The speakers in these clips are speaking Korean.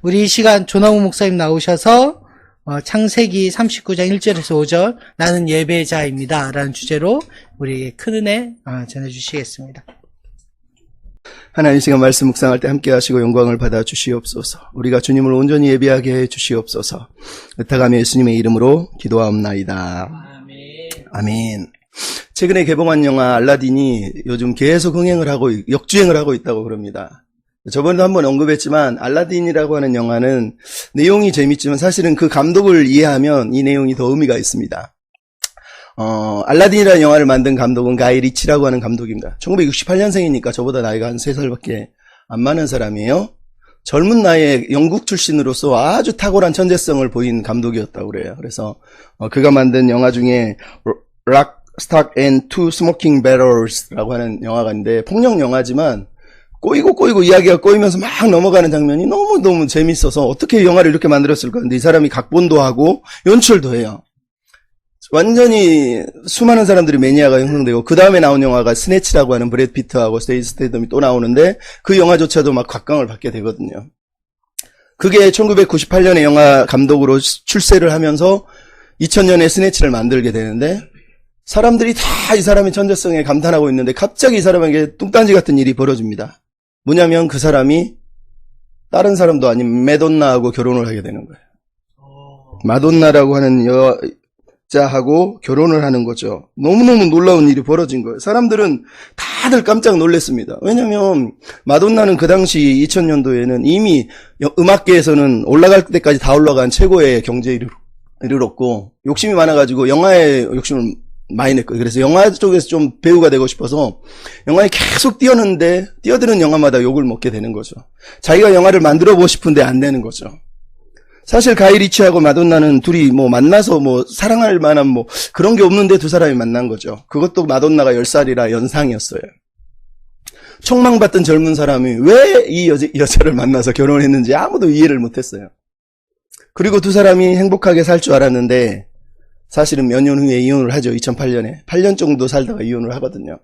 우리 이 시간 조나무 목사님 나오셔서 창세기 39장 1절에서 5절 나는 예배자입니다 라는 주제로 우리에게 큰 은혜 전해주시겠습니다. 하나님, 시간 말씀 묵상할 때 함께 하시고 영광을 받아 주시옵소서. 우리가 주님을 온전히 예배하게 해 주시옵소서. 의탁하며 예수님의 이름으로 기도하옵나이다. 아멘. 최근에 개봉한 영화 알라딘이 요즘 계속 역주행을 하고 있다고 그럽니다. 저번에도 한번 언급했지만 알라딘이라고 하는 영화는 내용이 재밌지만 사실은 그 감독을 이해하면 이 내용이 더 의미가 있습니다. 알라딘이라는 영화를 만든 감독은 가이 리치라고 하는 감독입니다. 1968년생이니까 저보다 나이가 한 3살밖에 안 많은 사람이에요. 젊은 나이에 영국 출신으로서 아주 탁월한 천재성을 보인 감독이었다고 그래요. 그래서 그가 만든 영화 중에 Lock, Stock and Two Smoking Barrels라고 하는 영화가 있는데 폭력 영화지만 꼬이고 이야기가 꼬이면서 막 넘어가는 장면이 너무너무 재밌어서 어떻게 영화를 이렇게 만들었을까. 근데 이 사람이 각본도 하고 연출도 해요. 완전히 수많은 사람들이 매니아가 형성되고 그 다음에 나온 영화가 스네치라고 하는 브래드 피트하고 제이슨 스테이텀이 또 나오는데 그 영화조차도 막 각광을 받게 되거든요. 그게 1998년에 영화 감독으로 출세를 하면서 2000년에 스네치를 만들게 되는데 사람들이 다 이 사람의 천재성에 감탄하고 있는데 갑자기 이 사람에게 뚱딴지 같은 일이 벌어집니다. 뭐냐면 그 사람이 다른 사람도 아닌 마돈나하고 결혼을 하게 되는 거예요. 마돈나라고 하는 여자하고 결혼을 하는 거죠. 너무너무 놀라운 일이 벌어진 거예요. 사람들은 다들 깜짝 놀랐습니다. 왜냐면 마돈나는 그 당시 2000년도에는 이미 음악계에서는 올라갈 때까지 다 올라간 최고의 경제에 이르렀고 욕심이 많아가지고 영화에 욕심을 많이 냈거든요. 그래서 영화 쪽에서 좀 배우가 되고 싶어서 영화에 계속 뛰어드는 영화마다 욕을 먹게 되는 거죠. 자기가 영화를 만들어 보고 싶은데 안 되는 거죠. 사실 가이 리치하고 마돈나는 둘이 만나서 사랑할 만한 그런 게 없는데 두 사람이 만난 거죠. 그것도 마돈나가 10살이라 연상이었어요. 촉망받던 젊은 사람이 왜 이 여자를 만나서 결혼했는지 아무도 이해를 못했어요. 그리고 두 사람이 행복하게 살 줄 알았는데 사실은 몇 년 후에 이혼을 하죠. 2008년에. 8년 정도 살다가 이혼을 하거든요.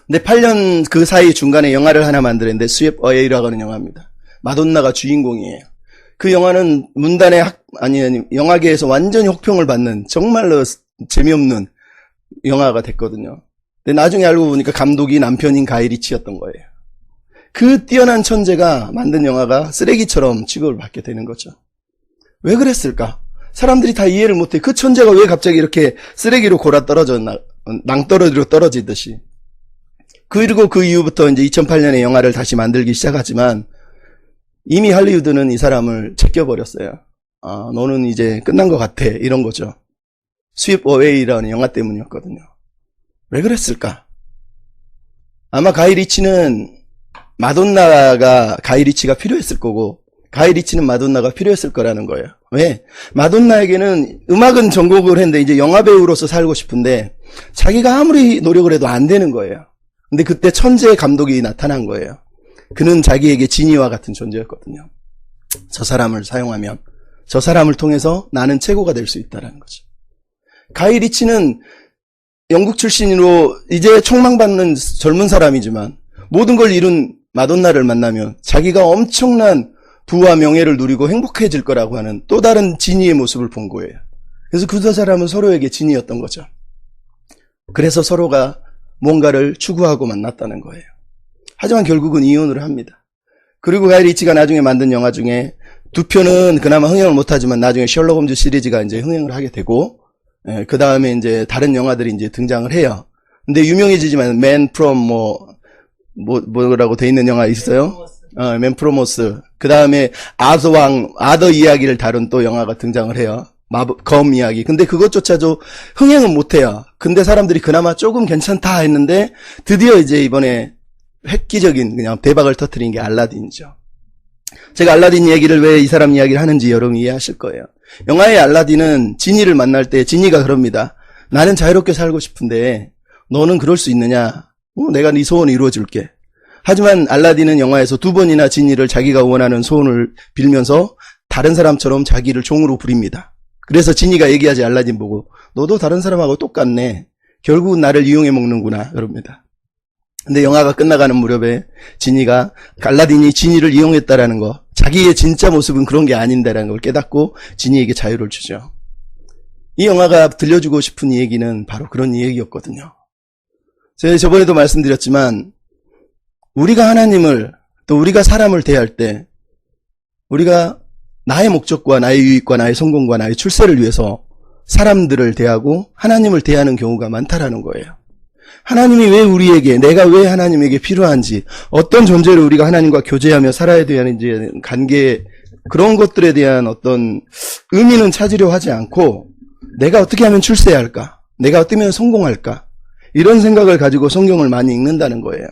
근데 8년 그 사이 중간에 영화를 하나 만들었는데 스왑 어웨이라고 하는 영화입니다. 마돈나가 주인공이에요. 그 영화는 문단의 영화계에서 완전히 혹평을 받는 정말로 재미없는 영화가 됐거든요. 근데 나중에 알고 보니까 감독이 남편인 가이 리치였던 거예요. 그 뛰어난 천재가 만든 영화가 쓰레기처럼 취급을 받게 되는 거죠. 왜 그랬을까? 사람들이 다 이해를 못해. 그 천재가 왜 갑자기 이렇게 쓰레기로 골아떨어졌나, 낭떠러지로 떨어지듯이. 그리고 그 이후부터 이제 2008년에 영화를 다시 만들기 시작하지만 이미 할리우드는 이 사람을 제껴버렸어요. 너는 이제 끝난 것 같아. 이런 거죠. 스왑 어웨이라는 영화 때문이었거든요. 왜 그랬을까? 아마 가이 리치는 마돈나가 가이 리치가 필요했을 거고 가이 리치는 마돈나가 필요했을 거라는 거예요. 왜? 마돈나에게는 음악은 전공을 했는데 이제 영화배우로서 살고 싶은데 자기가 아무리 노력을 해도 안 되는 거예요. 근데 그때 천재의 감독이 나타난 거예요. 그는 자기에게 지니와 같은 존재였거든요. 저 사람을 사용하면 저 사람을 통해서 나는 최고가 될 수 있다는 거죠. 가이 리치는 영국 출신으로 이제 촉망받는 젊은 사람이지만 모든 걸 이룬 마돈나를 만나면 자기가 엄청난 부와 명예를 누리고 행복해질 거라고 하는 또 다른 지니의 모습을 본 거예요. 그래서 그 두 사람은 서로에게 지니였던 거죠. 그래서 서로가 뭔가를 추구하고 만났다는 거예요. 하지만 결국은 이혼을 합니다. 그리고 가이 리치가 나중에 만든 영화 중에 두 편은 그나마 흥행을 못하지만 나중에 셜록 홈즈 시리즈가 이제 흥행을 하게 되고, 그 다음에 이제 다른 영화들이 이제 등장을 해요. 근데 유명해지지만 Man from 뭐라고 돼 있는 영화 있어요? 맨 프로모스. 그 다음에 아더 이야기를 다룬 또 영화가 등장을 해요. 검 이야기. 근데 그것조차도 흥행은 못해요. 근데 사람들이 그나마 조금 괜찮다 했는데 드디어 이제 이번에 획기적인 그냥 대박을 터뜨린 게 알라딘이죠. 제가 알라딘 얘기를 왜 이 사람 이야기를 하는지 여러분 이해하실 거예요. 영화의 알라딘은 지니를 만날 때 지니가 그럽니다. 나는 자유롭게 살고 싶은데 너는 그럴 수 있느냐? 내가 네 소원을 이루어줄게. 하지만 알라딘은 영화에서 두 번이나 지니를 자기가 원하는 소원을 빌면서 다른 사람처럼 자기를 종으로 부립니다. 그래서 지니가 얘기하지 알라딘 보고 너도 다른 사람하고 똑같네. 결국은 나를 이용해 먹는구나 그럽니다. 근데 영화가 끝나가는 무렵에 지니가 알라딘이 지니를 이용했다라는 거, 자기의 진짜 모습은 그런 게 아닌데라는 걸 깨닫고 지니에게 자유를 주죠. 이 영화가 들려주고 싶은 이 얘기는 바로 그런 이야기였거든요. 제가 저번에도 말씀드렸지만 우리가 하나님을 또 우리가 사람을 대할 때 우리가 나의 목적과 나의 유익과 나의 성공과 나의 출세를 위해서 사람들을 대하고 하나님을 대하는 경우가 많다라는 거예요. 하나님이 왜 우리에게, 내가 왜 하나님에게 필요한지, 어떤 존재로 우리가 하나님과 교제하며 살아야 되는지 관계, 그런 것들에 대한 어떤 의미는 찾으려 하지 않고 내가 어떻게 하면 출세해야 할까? 내가 어떻게 하면 성공할까? 이런 생각을 가지고 성경을 많이 읽는다는 거예요.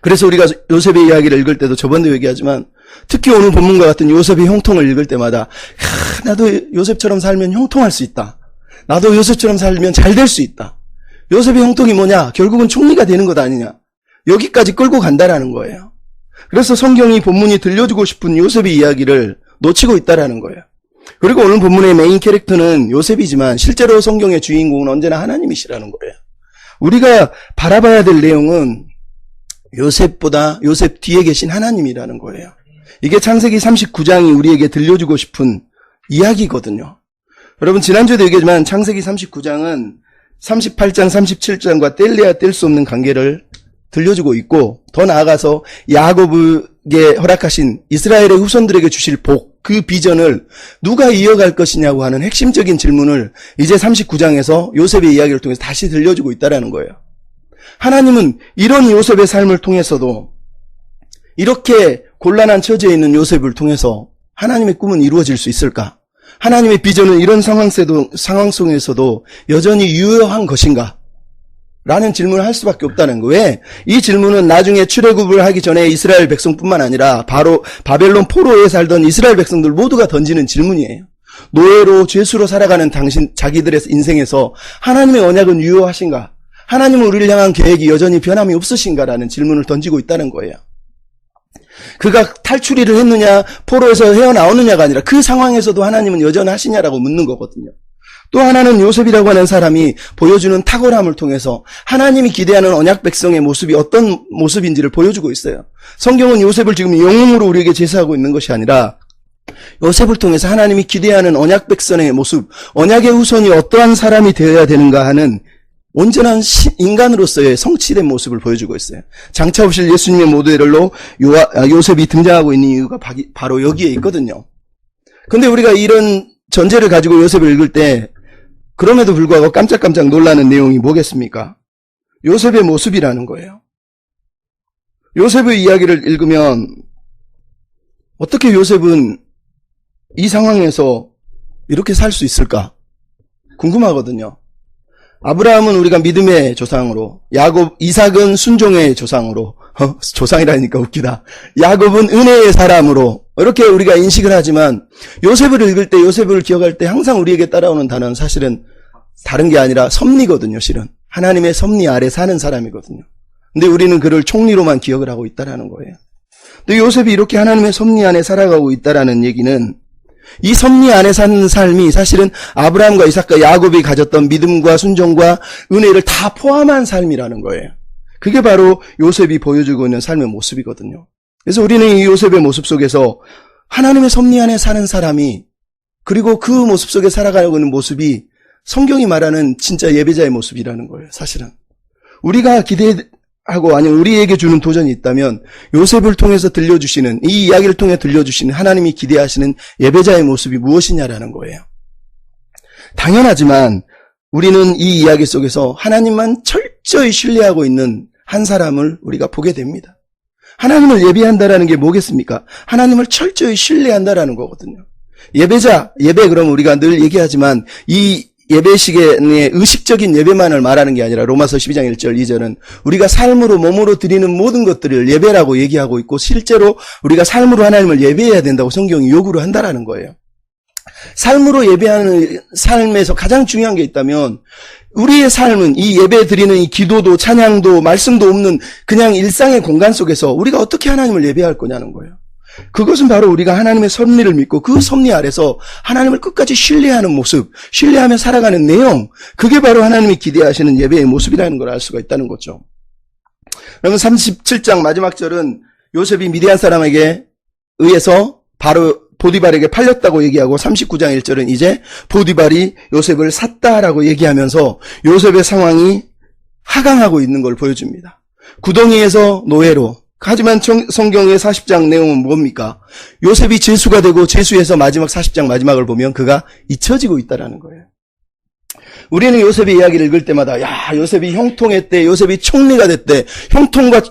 그래서 우리가 요셉의 이야기를 읽을 때도 저번에도 얘기하지만 특히 오늘 본문과 같은 요셉의 형통을 읽을 때마다 나도 요셉처럼 살면 형통할 수 있다. 나도 요셉처럼 살면 잘 될 수 있다. 요셉의 형통이 뭐냐? 결국은 총리가 되는 것 아니냐? 여기까지 끌고 간다라는 거예요. 그래서 성경이 본문이 들려주고 싶은 요셉의 이야기를 놓치고 있다라는 거예요. 그리고 오늘 본문의 메인 캐릭터는 요셉이지만 실제로 성경의 주인공은 언제나 하나님이시라는 거예요. 우리가 바라봐야 될 내용은 요셉보다 요셉 뒤에 계신 하나님이라는 거예요. 이게 창세기 39장이 우리에게 들려주고 싶은 이야기거든요. 여러분 지난주에도 얘기했지만 창세기 39장은 38장 37장과 뗄래야 뗄 수 없는 관계를 들려주고 있고 더 나아가서 야곱에게 허락하신 이스라엘의 후손들에게 주실 복, 그 비전을 누가 이어갈 것이냐고 하는 핵심적인 질문을 이제 39장에서 요셉의 이야기를 통해서 다시 들려주고 있다는 거예요. 하나님은 이런 요셉의 삶을 통해서도 이렇게 곤란한 처지에 있는 요셉을 통해서 하나님의 꿈은 이루어질 수 있을까? 하나님의 비전은 이런 상황 속에서도 여전히 유효한 것인가? 라는 질문을 할 수밖에 없다는 거예요. 왜? 이 질문은 나중에 출애굽을 하기 전에 이스라엘 백성뿐만 아니라 바로 바벨론 포로에 살던 이스라엘 백성들 모두가 던지는 질문이에요. 노예로 죄수로 살아가는 자기들의 인생에서 하나님의 언약은 유효하신가? 하나님은 우리를 향한 계획이 여전히 변함이 없으신가라는 질문을 던지고 있다는 거예요. 그가 탈출을 했느냐, 포로에서 헤어나오느냐가 아니라 그 상황에서도 하나님은 여전하시냐라고 묻는 거거든요. 또 하나는 요셉이라고 하는 사람이 보여주는 탁월함을 통해서 하나님이 기대하는 언약 백성의 모습이 어떤 모습인지를 보여주고 있어요. 성경은 요셉을 지금 영웅으로 우리에게 제시하고 있는 것이 아니라 요셉을 통해서 하나님이 기대하는 언약 백성의 모습, 언약의 후손이 어떠한 사람이 되어야 되는가 하는 온전한 인간으로서의 성취된 모습을 보여주고 있어요. 장차 오실 예수님의 모델로 요셉이 등장하고 있는 이유가 바로 여기에 있거든요. 근데 우리가 이런 전제를 가지고 요셉을 읽을 때 그럼에도 불구하고 깜짝깜짝 놀라는 내용이 뭐겠습니까? 요셉의 모습이라는 거예요. 요셉의 이야기를 읽으면 어떻게 요셉은 이 상황에서 이렇게 살 수 있을까? 궁금하거든요. 아브라함은 우리가 믿음의 조상으로, 이삭은 순종의 조상으로, 조상이라니까 웃기다. 야곱은 은혜의 사람으로, 이렇게 우리가 인식을 하지만, 요셉을 읽을 때, 요셉을 기억할 때 항상 우리에게 따라오는 단어는 사실은 다른 게 아니라 섭리거든요, 실은. 하나님의 섭리 아래 사는 사람이거든요. 근데 우리는 그를 총리로만 기억을 하고 있다라는 거예요. 근데 요셉이 이렇게 하나님의 섭리 안에 살아가고 있다라는 얘기는 이 섭리 안에 사는 삶이 사실은 아브라함과 이삭과 야곱이 가졌던 믿음과 순종과 은혜를 다 포함한 삶이라는 거예요. 그게 바로 요셉이 보여주고 있는 삶의 모습이거든요. 그래서 우리는 이 요셉의 모습 속에서 하나님의 섭리 안에 사는 사람이 그리고 그 모습 속에 살아가고 있는 모습이 성경이 말하는 진짜 예배자의 모습이라는 거예요. 사실은 우리가 기대하고 아니면 우리에게 주는 도전이 있다면 요셉을 통해서 들려주시는 이 이야기를 통해 들려주시는 하나님이 기대하시는 예배자의 모습이 무엇이냐라는 거예요. 당연하지만 우리는 이 이야기 속에서 하나님만 철저히 신뢰하고 있는 한 사람을 우리가 보게 됩니다. 하나님을 예배한다라는 게 뭐겠습니까? 하나님을 철저히 신뢰한다라는 거거든요. 예배자, 예배 그러면 우리가 늘 얘기하지만 이 예배식의 의식적인 예배만을 말하는 게 아니라 로마서 12장 1절 2절은 우리가 삶으로 몸으로 드리는 모든 것들을 예배라고 얘기하고 있고 실제로 우리가 삶으로 하나님을 예배해야 된다고 성경이 요구를 한다라는 거예요. 삶으로 예배하는 삶에서 가장 중요한 게 있다면 우리의 삶은 이 예배 드리는 이 기도도 찬양도 말씀도 없는 그냥 일상의 공간 속에서 우리가 어떻게 하나님을 예배할 거냐는 거예요. 그것은 바로 우리가 하나님의 섭리를 믿고 그 섭리 아래서 하나님을 끝까지 신뢰하는 모습, 신뢰하며 살아가는 내용, 그게 바로 하나님이 기대하시는 예배의 모습이라는 걸 알 수가 있다는 거죠. 그러면 37장 마지막 절은 요셉이 미디안 사람에게 의해서 바로 보디발에게 팔렸다고 얘기하고 39장 1절은 이제 보디발이 요셉을 샀다라고 얘기하면서 요셉의 상황이 하강하고 있는 걸 보여줍니다. 구덩이에서 노예로. 하지만 성경의 40장 내용은 뭡니까? 요셉이 제수가 되고 제수에서 마지막 40장 마지막을 보면 그가 잊혀지고 있다라는 거예요. 우리는 요셉의 이야기를 읽을 때마다 야, 요셉이 형통했대, 요셉이 총리가 됐대, 형통과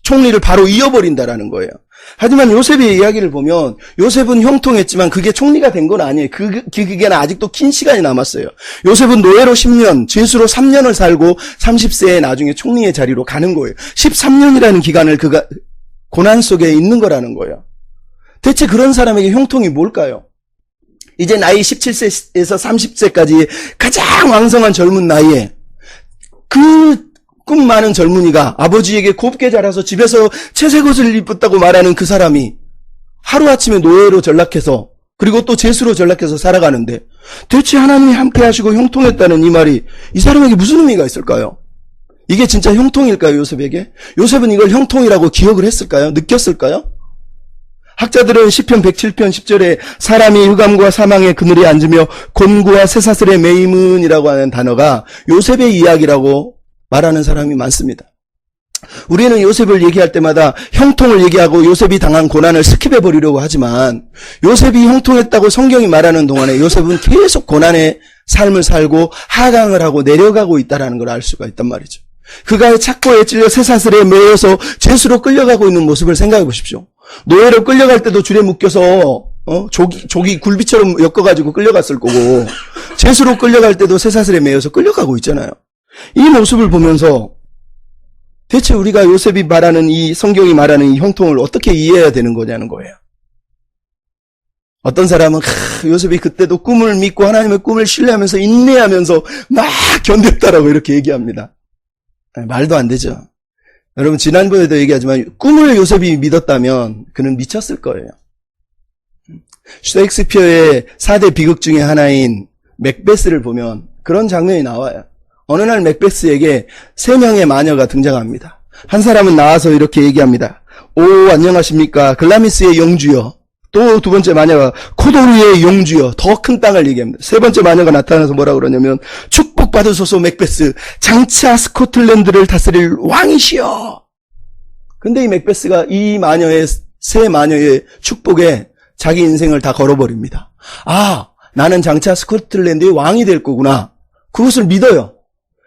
총리를 바로 이어버린다라는 거예요. 하지만 요셉의 이야기를 보면 요셉은 형통했지만 그게 총리가 된 건 아니에요. 그게 아직도 긴 시간이 남았어요. 요셉은 노예로 10년, 죄수로 3년을 살고 30세에 나중에 총리의 자리로 가는 거예요. 13년이라는 기간을 그가 고난 속에 있는 거라는 거예요. 대체 그런 사람에게 형통이 뭘까요? 이제 나이 17세에서 30세까지 가장 왕성한 젊은 나이에 그 꿈 많은 젊은이가 아버지에게 곱게 자라서 집에서 채색 옷을 입었다고 말하는 그 사람이 하루아침에 노예로 전락해서 그리고 또 제수로 전락해서 살아가는데 대체 하나님이 함께 하시고 형통했다는 이 말이 이 사람에게 무슨 의미가 있을까요? 이게 진짜 형통일까요, 요셉에게? 요셉은 이걸 형통이라고 기억을 했을까요? 느꼈을까요? 학자들은 시편 107편 10절에 사람이 흑암과 사망의 그늘에 앉으며 곤고와 쇠사슬에 매임은이라고 하는 단어가 요셉의 이야기라고 말하는 사람이 많습니다. 우리는 요셉을 얘기할 때마다 형통을 얘기하고 요셉이 당한 고난을 스킵해버리려고 하지만 요셉이 형통했다고 성경이 말하는 동안에 요셉은 계속 고난의 삶을 살고 하강을 하고 내려가고 있다는 걸 알 수가 있단 말이죠. 그가 착고에 찔려 쇠사슬에 매여서 죄수로 끌려가고 있는 모습을 생각해 보십시오. 노예로 끌려갈 때도 줄에 묶여서 조기 굴비처럼 엮어가지고 끌려갔을 거고 죄수로 끌려갈 때도 쇠사슬에 매여서 끌려가고 있잖아요. 이 모습을 보면서 대체 우리가 요셉이 말하는 이 성경이 말하는 이 형통을 어떻게 이해해야 되는 거냐는 거예요. 어떤 사람은 요셉이 그때도 꿈을 믿고 하나님의 꿈을 신뢰하면서 인내하면서 막 견뎠다라고 이렇게 얘기합니다. 말도 안 되죠. 여러분 지난번에도 얘기하지만 꿈을 요셉이 믿었다면 그는 미쳤을 거예요. 셰익스피어의 4대 비극 중에 하나인 맥베스를 보면 그런 장면이 나와요. 어느 날 맥베스에게 3명의 마녀가 등장합니다. 한 사람은 나와서 이렇게 얘기합니다. 오, 안녕하십니까. 글라미스의 영주여. 또 두 번째 마녀가 코도르의 영주여. 더 큰 땅을 얘기합니다. 세 번째 마녀가 나타나서 뭐라 그러냐면 축복받으소서 맥베스. 장차 스코틀랜드를 다스릴 왕이시여. 근데 이 맥베스가 이 마녀의 세 마녀의 축복에 자기 인생을 다 걸어버립니다. 아, 나는 장차 스코틀랜드의 왕이 될 거구나. 그것을 믿어요.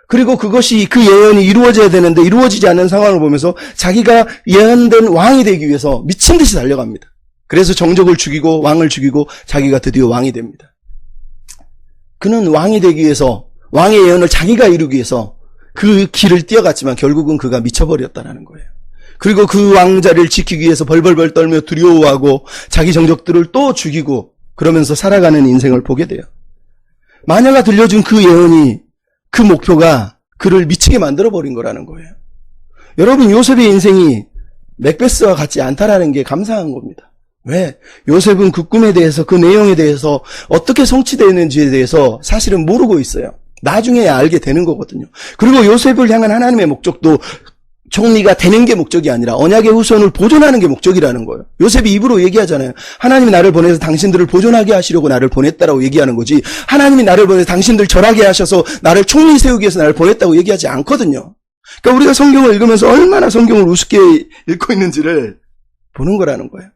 그리고 그것이 그 예언이 이루어져야 되는데 이루어지지 않는 상황을 보면서 자기가 예언된 왕이 되기 위해서 미친 듯이 달려갑니다. 그래서 정적을 죽이고 왕을 죽이고 자기가 드디어 왕이 됩니다. 그는 왕이 되기 위해서 왕의 예언을 자기가 이루기 위해서 그 길을 뛰어갔지만 결국은 그가 미쳐버렸다는 거예요. 그리고 그 왕자를 지키기 위해서 벌벌벌 떨며 두려워하고 자기 정적들을 또 죽이고 그러면서 살아가는 인생을 보게 돼요. 마녀가 들려준 그 예언이 그 목표가 그를 미치게 만들어버린 거라는 거예요. 여러분 요셉의 인생이 맥베스와 같지 않다라는 게 감사한 겁니다. 왜? 요셉은 그 꿈에 대해서 그 내용에 대해서 어떻게 성취되는지에 대해서 사실은 모르고 있어요. 나중에 알게 되는 거거든요. 그리고 요셉을 향한 하나님의 목적도 총리가 되는 게 목적이 아니라 언약의 후손을 보존하는 게 목적이라는 거예요. 요셉이 입으로 얘기하잖아요. 하나님이 나를 보내서 당신들을 보존하게 하시려고 나를 보냈다라고 얘기하는 거지 하나님이 나를 보내서 당신들 절하게 하셔서 나를 총리 세우기 위해서 나를 보냈다고 얘기하지 않거든요. 그러니까 우리가 성경을 읽으면서 얼마나 성경을 우습게 읽고 있는지를 보는 거라는 거예요.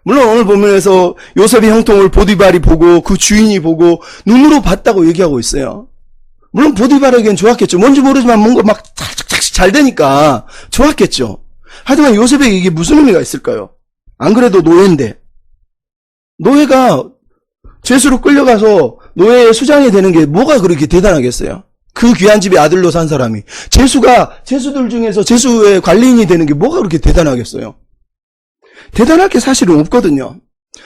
물론 오늘 보면서 요셉의 형통을 보디발이 보고 그 주인이 보고 눈으로 봤다고 얘기하고 있어요. 물론 보디발에겐 좋았겠죠. 뭔지 모르지만 뭔가 막 잘 되니까 좋았겠죠. 하지만 요셉에게 이게 무슨 의미가 있을까요? 안 그래도 노예인데 노예가 죄수로 끌려가서 노예의 수장이 되는 게 뭐가 그렇게 대단하겠어요? 그 귀한 집의 아들로 산 사람이 죄수들 중에서 죄수의 관리인이 되는 게 뭐가 그렇게 대단하겠어요? 대단할 게 사실은 없거든요.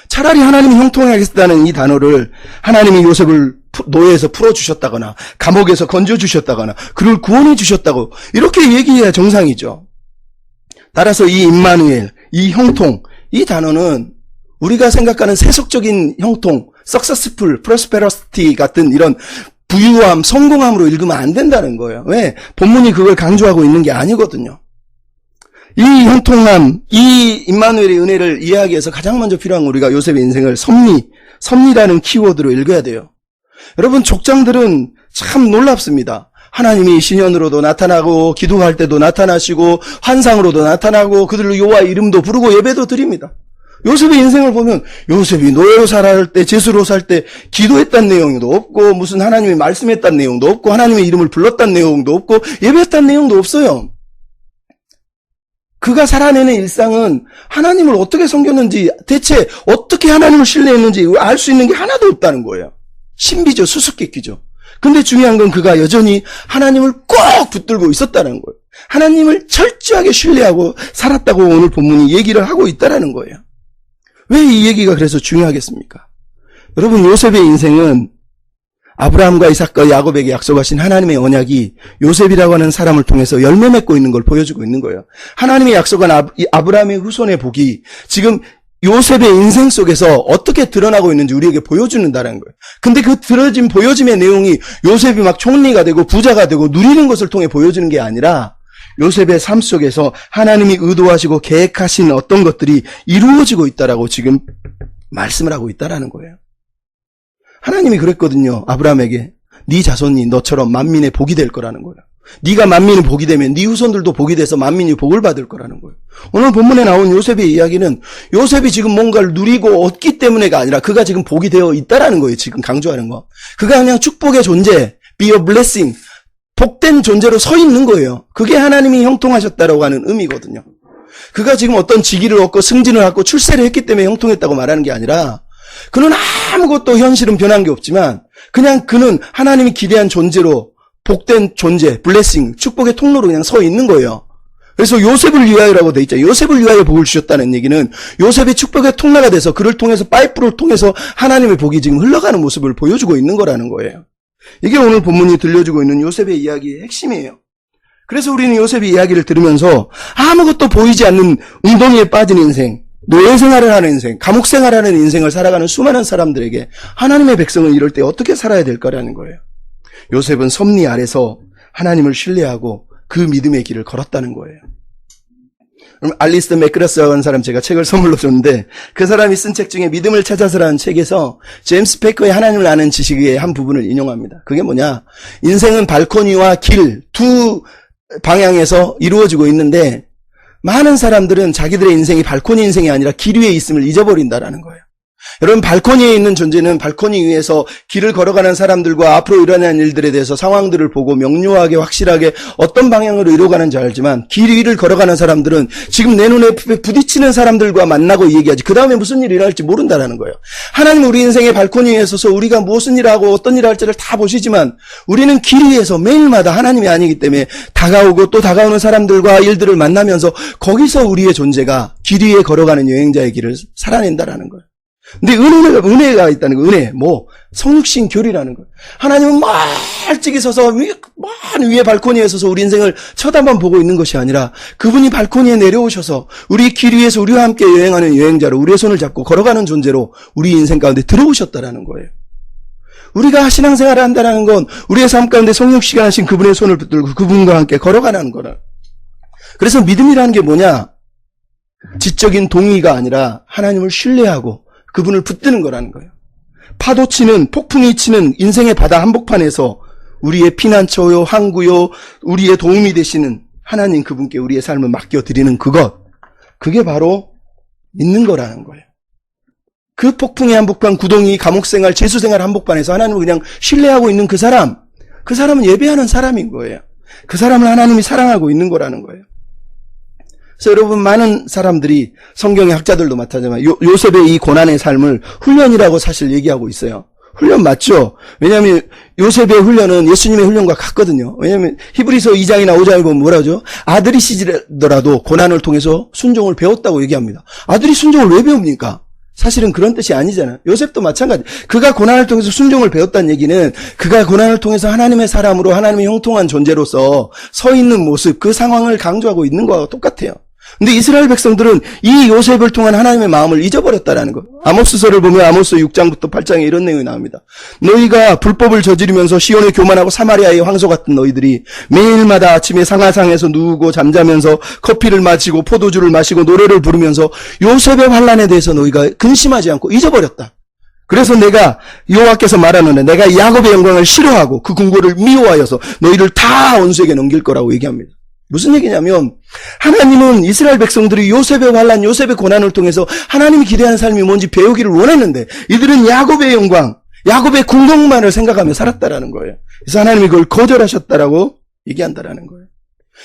차라리 하나님이 형통하겠다는 이 단어를 하나님이 요셉을 노예에서 풀어주셨다거나 감옥에서 건져주셨다거나 그를 구원해 주셨다고 이렇게 얘기해야 정상이죠. 따라서 이 임마누엘, 이 형통, 이 단어는 우리가 생각하는 세속적인 형통, successful, prosperity 같은 이런 부유함, 성공함으로 읽으면 안 된다는 거예요. 왜? 본문이 그걸 강조하고 있는 게 아니거든요. 이 형통함, 이 임마누엘의 은혜를 이해하기 위해서 가장 먼저 필요한 우리가 요셉의 인생을 섭리라는 키워드로 읽어야 돼요. 여러분, 족장들은 참 놀랍습니다. 하나님이 신현으로도 나타나고 기도할 때도 나타나시고 환상으로도 나타나고 그들로 여호와 이름도 부르고 예배도 드립니다. 요셉의 인생을 보면 요셉이 노예로 살아갈 때, 제수로 살 때 기도했다는 내용도 없고 무슨 하나님이 말씀했다는 내용도 없고 하나님의 이름을 불렀다는 내용도 없고 예배했다는 내용도 없어요. 그가 살아내는 일상은 하나님을 어떻게 섬겼는지, 대체 어떻게 하나님을 신뢰했는지 알 수 있는 게 하나도 없다는 거예요. 신비죠. 수수께끼죠. 근데 중요한 건 그가 여전히 하나님을 꼭 붙들고 있었다는 거예요. 하나님을 철저하게 신뢰하고 살았다고 오늘 본문이 얘기를 하고 있다는 거예요. 왜 이 얘기가 그래서 중요하겠습니까? 여러분, 요셉의 인생은 아브라함과 이삭과 야곱에게 약속하신 하나님의 언약이 요셉이라고 하는 사람을 통해서 열매 맺고 있는 걸 보여주고 있는 거예요. 하나님의 약속한 아브라함의 후손의 복이 지금 요셉의 인생 속에서 어떻게 드러나고 있는지 우리에게 보여주는다는 거예요. 근데 그 보여짐의 내용이 요셉이 막 총리가 되고 부자가 되고 누리는 것을 통해 보여주는 게 아니라 요셉의 삶 속에서 하나님이 의도하시고 계획하신 어떤 것들이 이루어지고 있다라고 지금 말씀을 하고 있다라는 거예요. 하나님이 그랬거든요. 아브라함에게 네 자손이 너처럼 만민의 복이 될 거라는 거예요. 네가 만민의 복이 되면 네 후손들도 복이 돼서 만민이 복을 받을 거라는 거예요. 오늘 본문에 나온 요셉의 이야기는 요셉이 지금 뭔가를 누리고 얻기 때문에가 아니라 그가 지금 복이 되어 있다라는 거예요. 지금 강조하는 거. 그가 그냥 축복의 존재, be a blessing, 복된 존재로 서 있는 거예요. 그게 하나님이 형통하셨다라고 하는 의미거든요. 그가 지금 어떤 직위를 얻고 승진을 하고 출세를 했기 때문에 형통했다고 말하는 게 아니라 그는 아무것도 현실은 변한 게 없지만 그냥 그는 하나님이 기대한 존재로 복된 존재, 블레싱, 축복의 통로로 그냥 서 있는 거예요. 그래서 요셉을 위하여라고 돼 있죠. 요셉을 위하여 복을 주셨다는 얘기는 요셉이 축복의 통로가 돼서 그를 통해서 파이프를 통해서 하나님의 복이 지금 흘러가는 모습을 보여주고 있는 거라는 거예요. 이게 오늘 본문이 들려주고 있는 요셉의 이야기의 핵심이에요. 그래서 우리는 요셉의 이야기를 들으면서 아무것도 보이지 않는 웅덩이에 빠진 인생, 노예 생활을 하는 인생, 감옥 생활하는 인생을 살아가는 수많은 사람들에게 하나님의 백성은 이럴 때 어떻게 살아야 될까라는 거예요. 요셉은 섭리 아래서 하나님을 신뢰하고 그 믿음의 길을 걸었다는 거예요. 알리스터 맥그라스라고 하는 사람 제가 책을 선물로 줬는데 그 사람이 쓴 책 중에 믿음을 찾아서라는 책에서 제임스 패커의 하나님을 아는 지식의 한 부분을 인용합니다. 그게 뭐냐? 인생은 발코니와 길 두 방향에서 이루어지고 있는데 많은 사람들은 자기들의 인생이 발코니 인생이 아니라 길 위에 있음을 잊어버린다라는 거예요. 여러분, 발코니에 있는 존재는 발코니 위에서 길을 걸어가는 사람들과 앞으로 일어나는 일들에 대해서 상황들을 보고 명료하게 확실하게 어떤 방향으로 이루어가는지 알지만 길 위를 걸어가는 사람들은 지금 내 눈에 부딪히는 사람들과 만나고 얘기하지 그 다음에 무슨 일이 일어날지 모른다라는 거예요. 하나님 우리 인생의 발코니 위에 서서 우리가 무슨 일을 하고 어떤 일을 할지를 다 보시지만 우리는 길 위에서 매일마다 하나님이 아니기 때문에 다가오고 또 다가오는 사람들과 일들을 만나면서 거기서 우리의 존재가 길 위에 걸어가는 여행자의 길을 살아낸다라는 거예요. 근데 은혜가 있다는 거, 은혜, 성육신 교리라는 거예요. 하나님은 멀찍이 서서, 먼 위에 발코니에 서서 우리 인생을 쳐다만 보고 있는 것이 아니라 그분이 발코니에 내려오셔서 우리 길 위에서 우리와 함께 여행하는 여행자로 우리의 손을 잡고 걸어가는 존재로 우리 인생 가운데 들어오셨다라는 거예요. 우리가 신앙생활을 한다는 건 우리의 삶 가운데 성육시간 하신 그분의 손을 붙들고 그분과 함께 걸어가는 거라. 그래서 믿음이라는 게 뭐냐? 지적인 동의가 아니라 하나님을 신뢰하고 그분을 붙드는 거라는 거예요. 파도 치는, 폭풍이 치는 인생의 바다 한복판에서 우리의 피난처요, 항구요, 우리의 도움이 되시는 하나님 그분께 우리의 삶을 맡겨드리는 그것, 그게 바로 믿는 거라는 거예요. 그 폭풍의 한복판, 구덩이, 감옥생활, 재수생활 한복판에서 하나님을 그냥 신뢰하고 있는 그 사람은 예배하는 사람인 거예요. 그 사람을 하나님이 사랑하고 있는 거라는 거예요. 그래서 여러분, 많은 사람들이 성경의 학자들도 마찬가지지만 요셉의 이 고난의 삶을 훈련이라고 사실 얘기하고 있어요. 훈련 맞죠? 왜냐하면 요셉의 훈련은 예수님의 훈련과 같거든요. 왜냐하면 히브리서 2장이나 5장에 보면 뭐라 하죠? 아들이시더라도 고난을 통해서 순종을 배웠다고 얘기합니다. 아들이 순종을 왜 배웁니까? 사실은 그런 뜻이 아니잖아요. 요셉도 마찬가지. 그가 고난을 통해서 순종을 배웠다는 얘기는 그가 고난을 통해서 하나님의 사람으로 하나님의 형통한 존재로서 서 있는 모습, 그 상황을 강조하고 있는 거와 똑같아요. 근데 이스라엘 백성들은 이 요셉을 통한 하나님의 마음을 잊어버렸다라는 거. 아모스서를 보면 아모스 6장부터 8장에 이런 내용이 나옵니다. 너희가 불법을 저지르면서 시온에 교만하고 사마리아의 황소 같은 너희들이 매일마다 아침에 상하상에서 누우고 잠자면서 커피를 마시고 포도주를 마시고 노래를 부르면서 요셉의 환난에 대해서 너희가 근심하지 않고 잊어버렸다. 그래서 내가 여호와께서 말하노니 내가 야곱의 영광을 싫어하고 그 궁궐을 미워하여서 너희를 다 원수에게 넘길 거라고 얘기합니다. 무슨 얘기냐면 하나님은 이스라엘 백성들이 요셉의 환난, 요셉의 고난을 통해서 하나님이 기대하는 삶이 뭔지 배우기를 원했는데 이들은 야곱의 영광, 야곱의 궁극만을 생각하며 살았다라는 거예요. 그래서 하나님이 그걸 거절하셨다라고 얘기한다라는 거예요.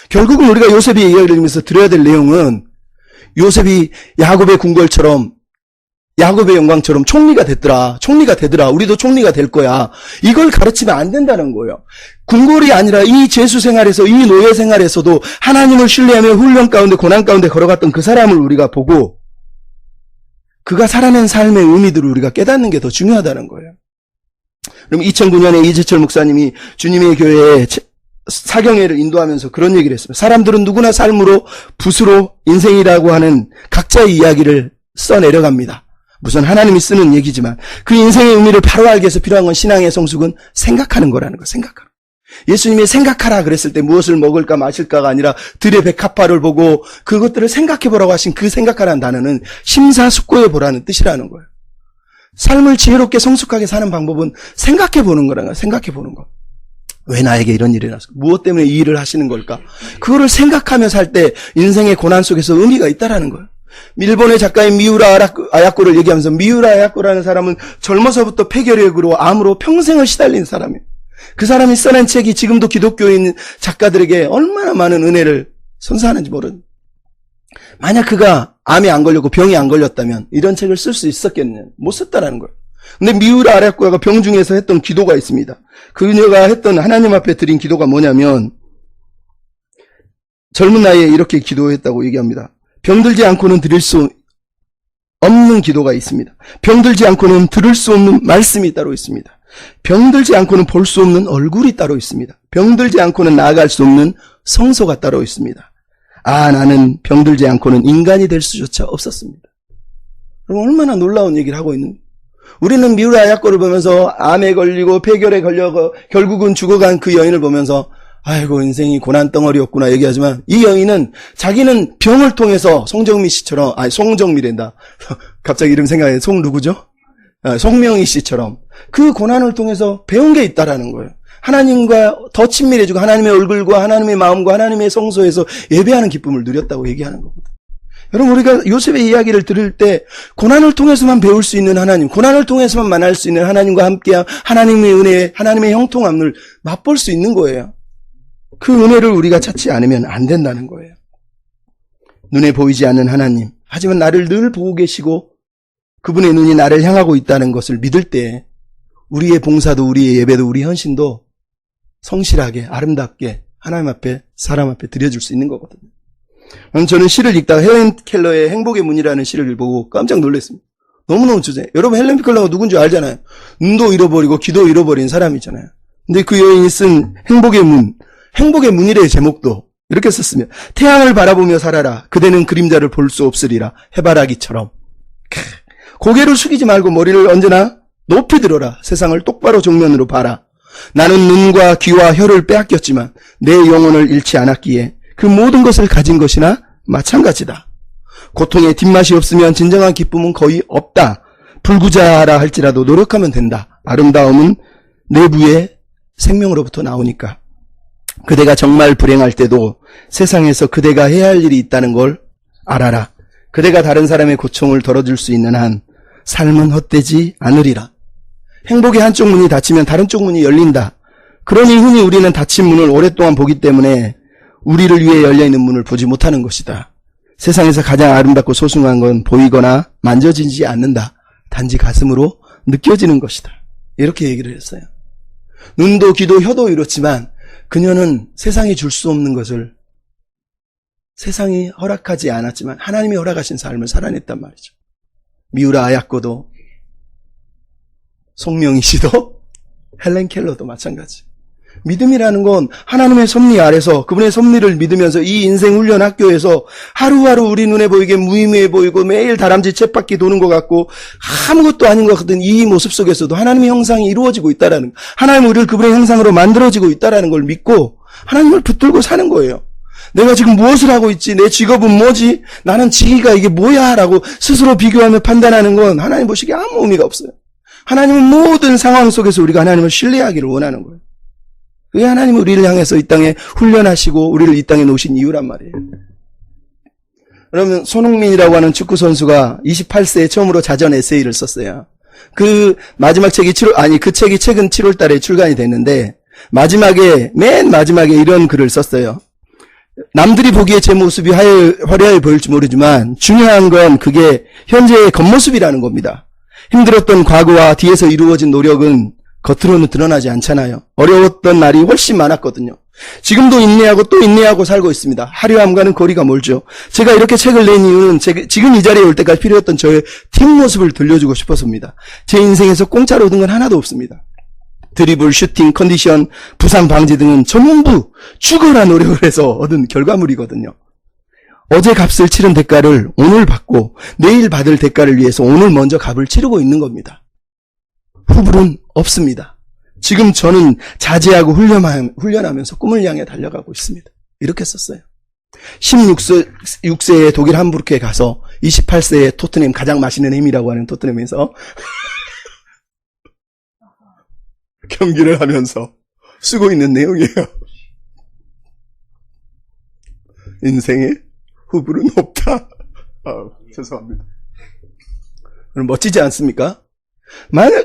결국은 우리가 요셉의 이야기를 들으면서 들어야 될 내용은 요셉이 야곱의 궁궐처럼 야곱의 영광처럼 총리가 되더라. 우리도 총리가 될 거야. 이걸 가르치면 안 된다는 거예요. 궁궐이 아니라 이 죄수 생활에서, 이 노예 생활에서도 하나님을 신뢰하며 훈련 가운데, 고난 가운데 걸어갔던 그 사람을 우리가 보고 그가 살아낸 삶의 의미들을 우리가 깨닫는 게 더 중요하다는 거예요. 그럼 2009년에 이재철 목사님이 주님의 교회에 사경회를 인도하면서 그런 얘기를 했습니다. 사람들은 누구나 삶으로, 붓으로 인생이라고 하는 각자의 이야기를 써내려갑니다. 무슨 하나님이 쓰는 얘기지만 그 인생의 의미를 바로 알기 위해서 필요한 건 신앙의 성숙은 생각하는 거라는 거. 생각하는. 예수님이 생각하라 그랬을 때 무엇을 먹을까 마실까가 아니라 들의 백합화를 보고 그것들을 생각해보라고 하신 그 생각하라는 단어는 심사숙고해보라는 뜻이라는 거예요. 삶을 지혜롭게 성숙하게 사는 방법은 생각해보는 거라는 거예요. 생각해보는 거. 왜 나에게 이런 일이 났을까? 무엇 때문에 이 일을 하시는 걸까? 그거를 생각하며 살 때 인생의 고난 속에서 의미가 있다라는 거예요. 일본의 작가인 미우라 아야코를 얘기하면서 미우라 아야코라는 사람은 젊어서부터 폐결핵으로 암으로 평생을 시달린 사람이에요. 그 사람이 써낸 책이 지금도 기독교인 작가들에게 얼마나 많은 은혜를 선사하는지 모르는. 만약 그가 암에 안 걸렸고 병이 안 걸렸다면 이런 책을 쓸 수 있었겠느냐? 못 썼다라는 거예요. 근데 미우라 아야코가 병 중에서 했던 기도가 있습니다. 그녀가 했던 하나님 앞에 드린 기도가 뭐냐면 젊은 나이에 이렇게 기도했다고 얘기합니다. 병들지 않고는 드릴 수 없는 기도가 있습니다. 병들지 않고는 들을 수 없는 말씀이 따로 있습니다. 병들지 않고는 볼 수 없는 얼굴이 따로 있습니다. 병들지 않고는 나아갈 수 없는 성소가 따로 있습니다. 아, 나는 병들지 않고는 인간이 될 수조차 없었습니다. 그럼 얼마나 놀라운 얘기를 하고 있는 거예요. 우리는 미우라 아야코를 보면서 암에 걸리고 폐결에 걸려 결국은 죽어간 그 여인을 보면서 아이고 인생이 고난 덩어리였구나 얘기하지만 이 여인은 자기는 병을 통해서 송정미 씨처럼 송정미랜다. 갑자기 이름 생각해. 송 누구죠? 송명희 씨처럼 그 고난을 통해서 배운 게 있다라는 거예요. 하나님과 더 친밀해지고 하나님의 얼굴과 하나님의 마음과 하나님의 성소에서 예배하는 기쁨을 누렸다고 얘기하는 거거든요. 여러분 우리가 요셉의 이야기를 들을 때 고난을 통해서만 배울 수 있는 하나님, 고난을 통해서만 만날 수 있는 하나님과 함께한 하나님의 은혜, 하나님의 형통함을 맛볼 수 있는 거예요. 그 은혜를 우리가 찾지 않으면 안 된다는 거예요. 눈에 보이지 않는 하나님, 하지만 나를 늘 보고 계시고 그분의 눈이 나를 향하고 있다는 것을 믿을 때 우리의 봉사도 우리의 예배도 우리 헌신도 성실하게 아름답게 하나님 앞에 사람 앞에 드려줄 수 있는 거거든요. 저는 시를 읽다가 헬렌 켈러의 행복의 문이라는 시를 보고 깜짝 놀랐습니다. 너무너무 주제. 여러분 헬렌 켈러가 누군지 알잖아요. 눈도 잃어버리고 귀도 잃어버린 사람이잖아요. 근데 그 여인이 쓴 행복의 문, 행복의 문이래의 제목도 이렇게 썼으면 태양을 바라보며 살아라. 그대는 그림자를 볼 수 없으리라. 해바라기처럼. 고개를 숙이지 말고 머리를 언제나 높이 들어라. 세상을 똑바로 정면으로 봐라. 나는 눈과 귀와 혀를 빼앗겼지만 내 영혼을 잃지 않았기에 그 모든 것을 가진 것이나 마찬가지다. 고통에 뒷맛이 없으면 진정한 기쁨은 거의 없다. 불구자라 할지라도 노력하면 된다. 아름다움은 내부의 생명으로부터 나오니까. 그대가 정말 불행할 때도 세상에서 그대가 해야 할 일이 있다는 걸 알아라. 그대가 다른 사람의 고통을 덜어줄 수 있는 한 삶은 헛되지 않으리라. 행복의 한쪽 문이 닫히면 다른 쪽 문이 열린다. 그러니 흔히 우리는 닫힌 문을 오랫동안 보기 때문에 우리를 위해 열려있는 문을 보지 못하는 것이다. 세상에서 가장 아름답고 소중한 건 보이거나 만져지지 않는다. 단지 가슴으로 느껴지는 것이다. 이렇게 얘기를 했어요. 눈도 귀도 혀도 이렇지만 그녀는 세상이 줄 수 없는 것을 세상이 허락하지 않았지만 하나님이 허락하신 삶을 살아냈단 말이죠. 미우라 아야코도 송명희 씨도 헬렌 켈러도 마찬가지. 믿음이라는 건 하나님의 섭리 아래서 그분의 섭리를 믿으면서 이 인생 훈련 학교에서 하루하루 우리 눈에 보이게 무의미해 보이고 매일 다람쥐 쳇바퀴 도는 것 같고 아무것도 아닌 것 같은 이 모습 속에서도 하나님의 형상이 이루어지고 있다라는, 하나님 우리를 그분의 형상으로 만들어지고 있다라는 걸 믿고 하나님을 붙들고 사는 거예요. 내가 지금 무엇을 하고 있지? 내 직업은 뭐지? 나는 직위가 이게 뭐야? 라고 스스로 비교하며 판단하는 건 하나님 보시기에 아무 의미가 없어요. 하나님은 모든 상황 속에서 우리가 하나님을 신뢰하기를 원하는 거예요. 그게 하나님은 우리를 향해서 이 땅에 훈련하시고 우리를 이 땅에 놓으신 이유란 말이에요. 그러면 손흥민이라고 하는 축구 선수가 28세에 처음으로 자전 에세이를 썼어요. 그 마지막 책이 그 책이 최근 7월 달에 출간이 됐는데 맨 마지막에 이런 글을 썼어요. 남들이 보기에 제 모습이 화려해 보일지 모르지만 중요한 건 그게 현재의 겉모습이라는 겁니다. 힘들었던 과거와 뒤에서 이루어진 노력은 겉으로는 드러나지 않잖아요. 어려웠던 날이 훨씬 많았거든요. 지금도 인내하고 또 인내하고 살고 있습니다. 화려함과는 거리가 멀죠. 제가 이렇게 책을 낸 이유는 지금 이 자리에 올 때까지 필요했던 저의 팀 모습을 들려주고 싶어서입니다. 제 인생에서 공짜로 얻은 건 하나도 없습니다. 드리블, 슈팅, 컨디션, 부상 방지 등은 전부 죽어라 노력을 해서 얻은 결과물이거든요. 어제 값을 치른 대가를 오늘 받고 내일 받을 대가를 위해서 오늘 먼저 값을 치르고 있는 겁니다. 후불은 없습니다. 지금 저는 자제하고 훈련하면서 꿈을 향해 달려가고 있습니다. 이렇게 썼어요. 16세에 독일 함부르크에 가서 28세에 토트넘, 가장 맛있는 햄이라고 하는 토트넘에서 경기를 하면서 쓰고 있는 내용이에요. 인생에 후불은 없다. 죄송합니다. 그럼 멋지지 않습니까? 만약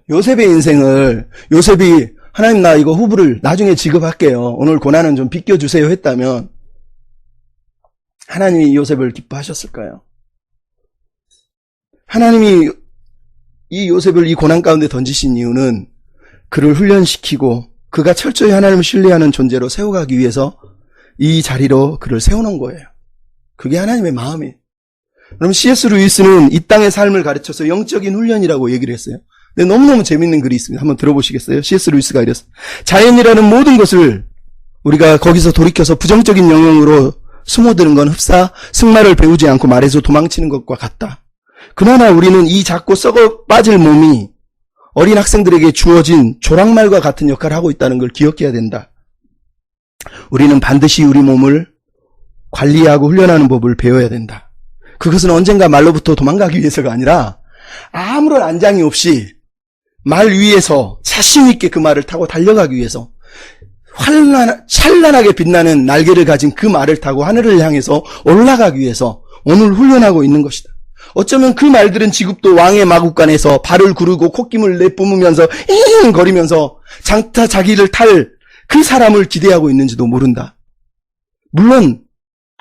요셉의 인생을 요셉이 하나님 나 이거 후불을 나중에 지급할게요. 오늘 고난은 좀 비껴주세요 했다면 하나님이 요셉을 기뻐하셨을까요? 하나님이 이 요셉을 이 고난 가운데 던지신 이유는 그를 훈련시키고 그가 철저히 하나님을 신뢰하는 존재로 세워가기 위해서 이 자리로 그를 세워놓은 거예요. 그게 하나님의 마음이에요. 그럼 C.S. 루이스는 이 땅의 삶을 가르쳐서 영적인 훈련이라고 얘기를 했어요. 근데 너무너무 재밌는 글이 있습니다. 한번 들어보시겠어요? C.S. 루이스가 이랬어요. 자연이라는 모든 것을 우리가 거기서 돌이켜서 부정적인 영역으로 숨어드는 건 흡사 승마를 배우지 않고 말에서 도망치는 것과 같다. 그러나 우리는 이 작고 썩어 빠질 몸이 어린 학생들에게 주어진 조랑말과 같은 역할을 하고 있다는 걸 기억해야 된다. 우리는 반드시 우리 몸을 관리하고 훈련하는 법을 배워야 된다. 그것은 언젠가 말로부터 도망가기 위해서가 아니라 아무런 안장이 없이 말 위에서 자신 있게 그 말을 타고 달려가기 위해서 찬란하게 빛나는 날개를 가진 그 말을 타고 하늘을 향해서 올라가기 위해서 오늘 훈련하고 있는 것이다. 어쩌면 그 말들은 지금도 왕의 마국간에서 발을 구르고 콧김을 내뿜으면서 잉 거리면서 장타 자기를 탈 그 사람을 기대하고 있는지도 모른다. 물론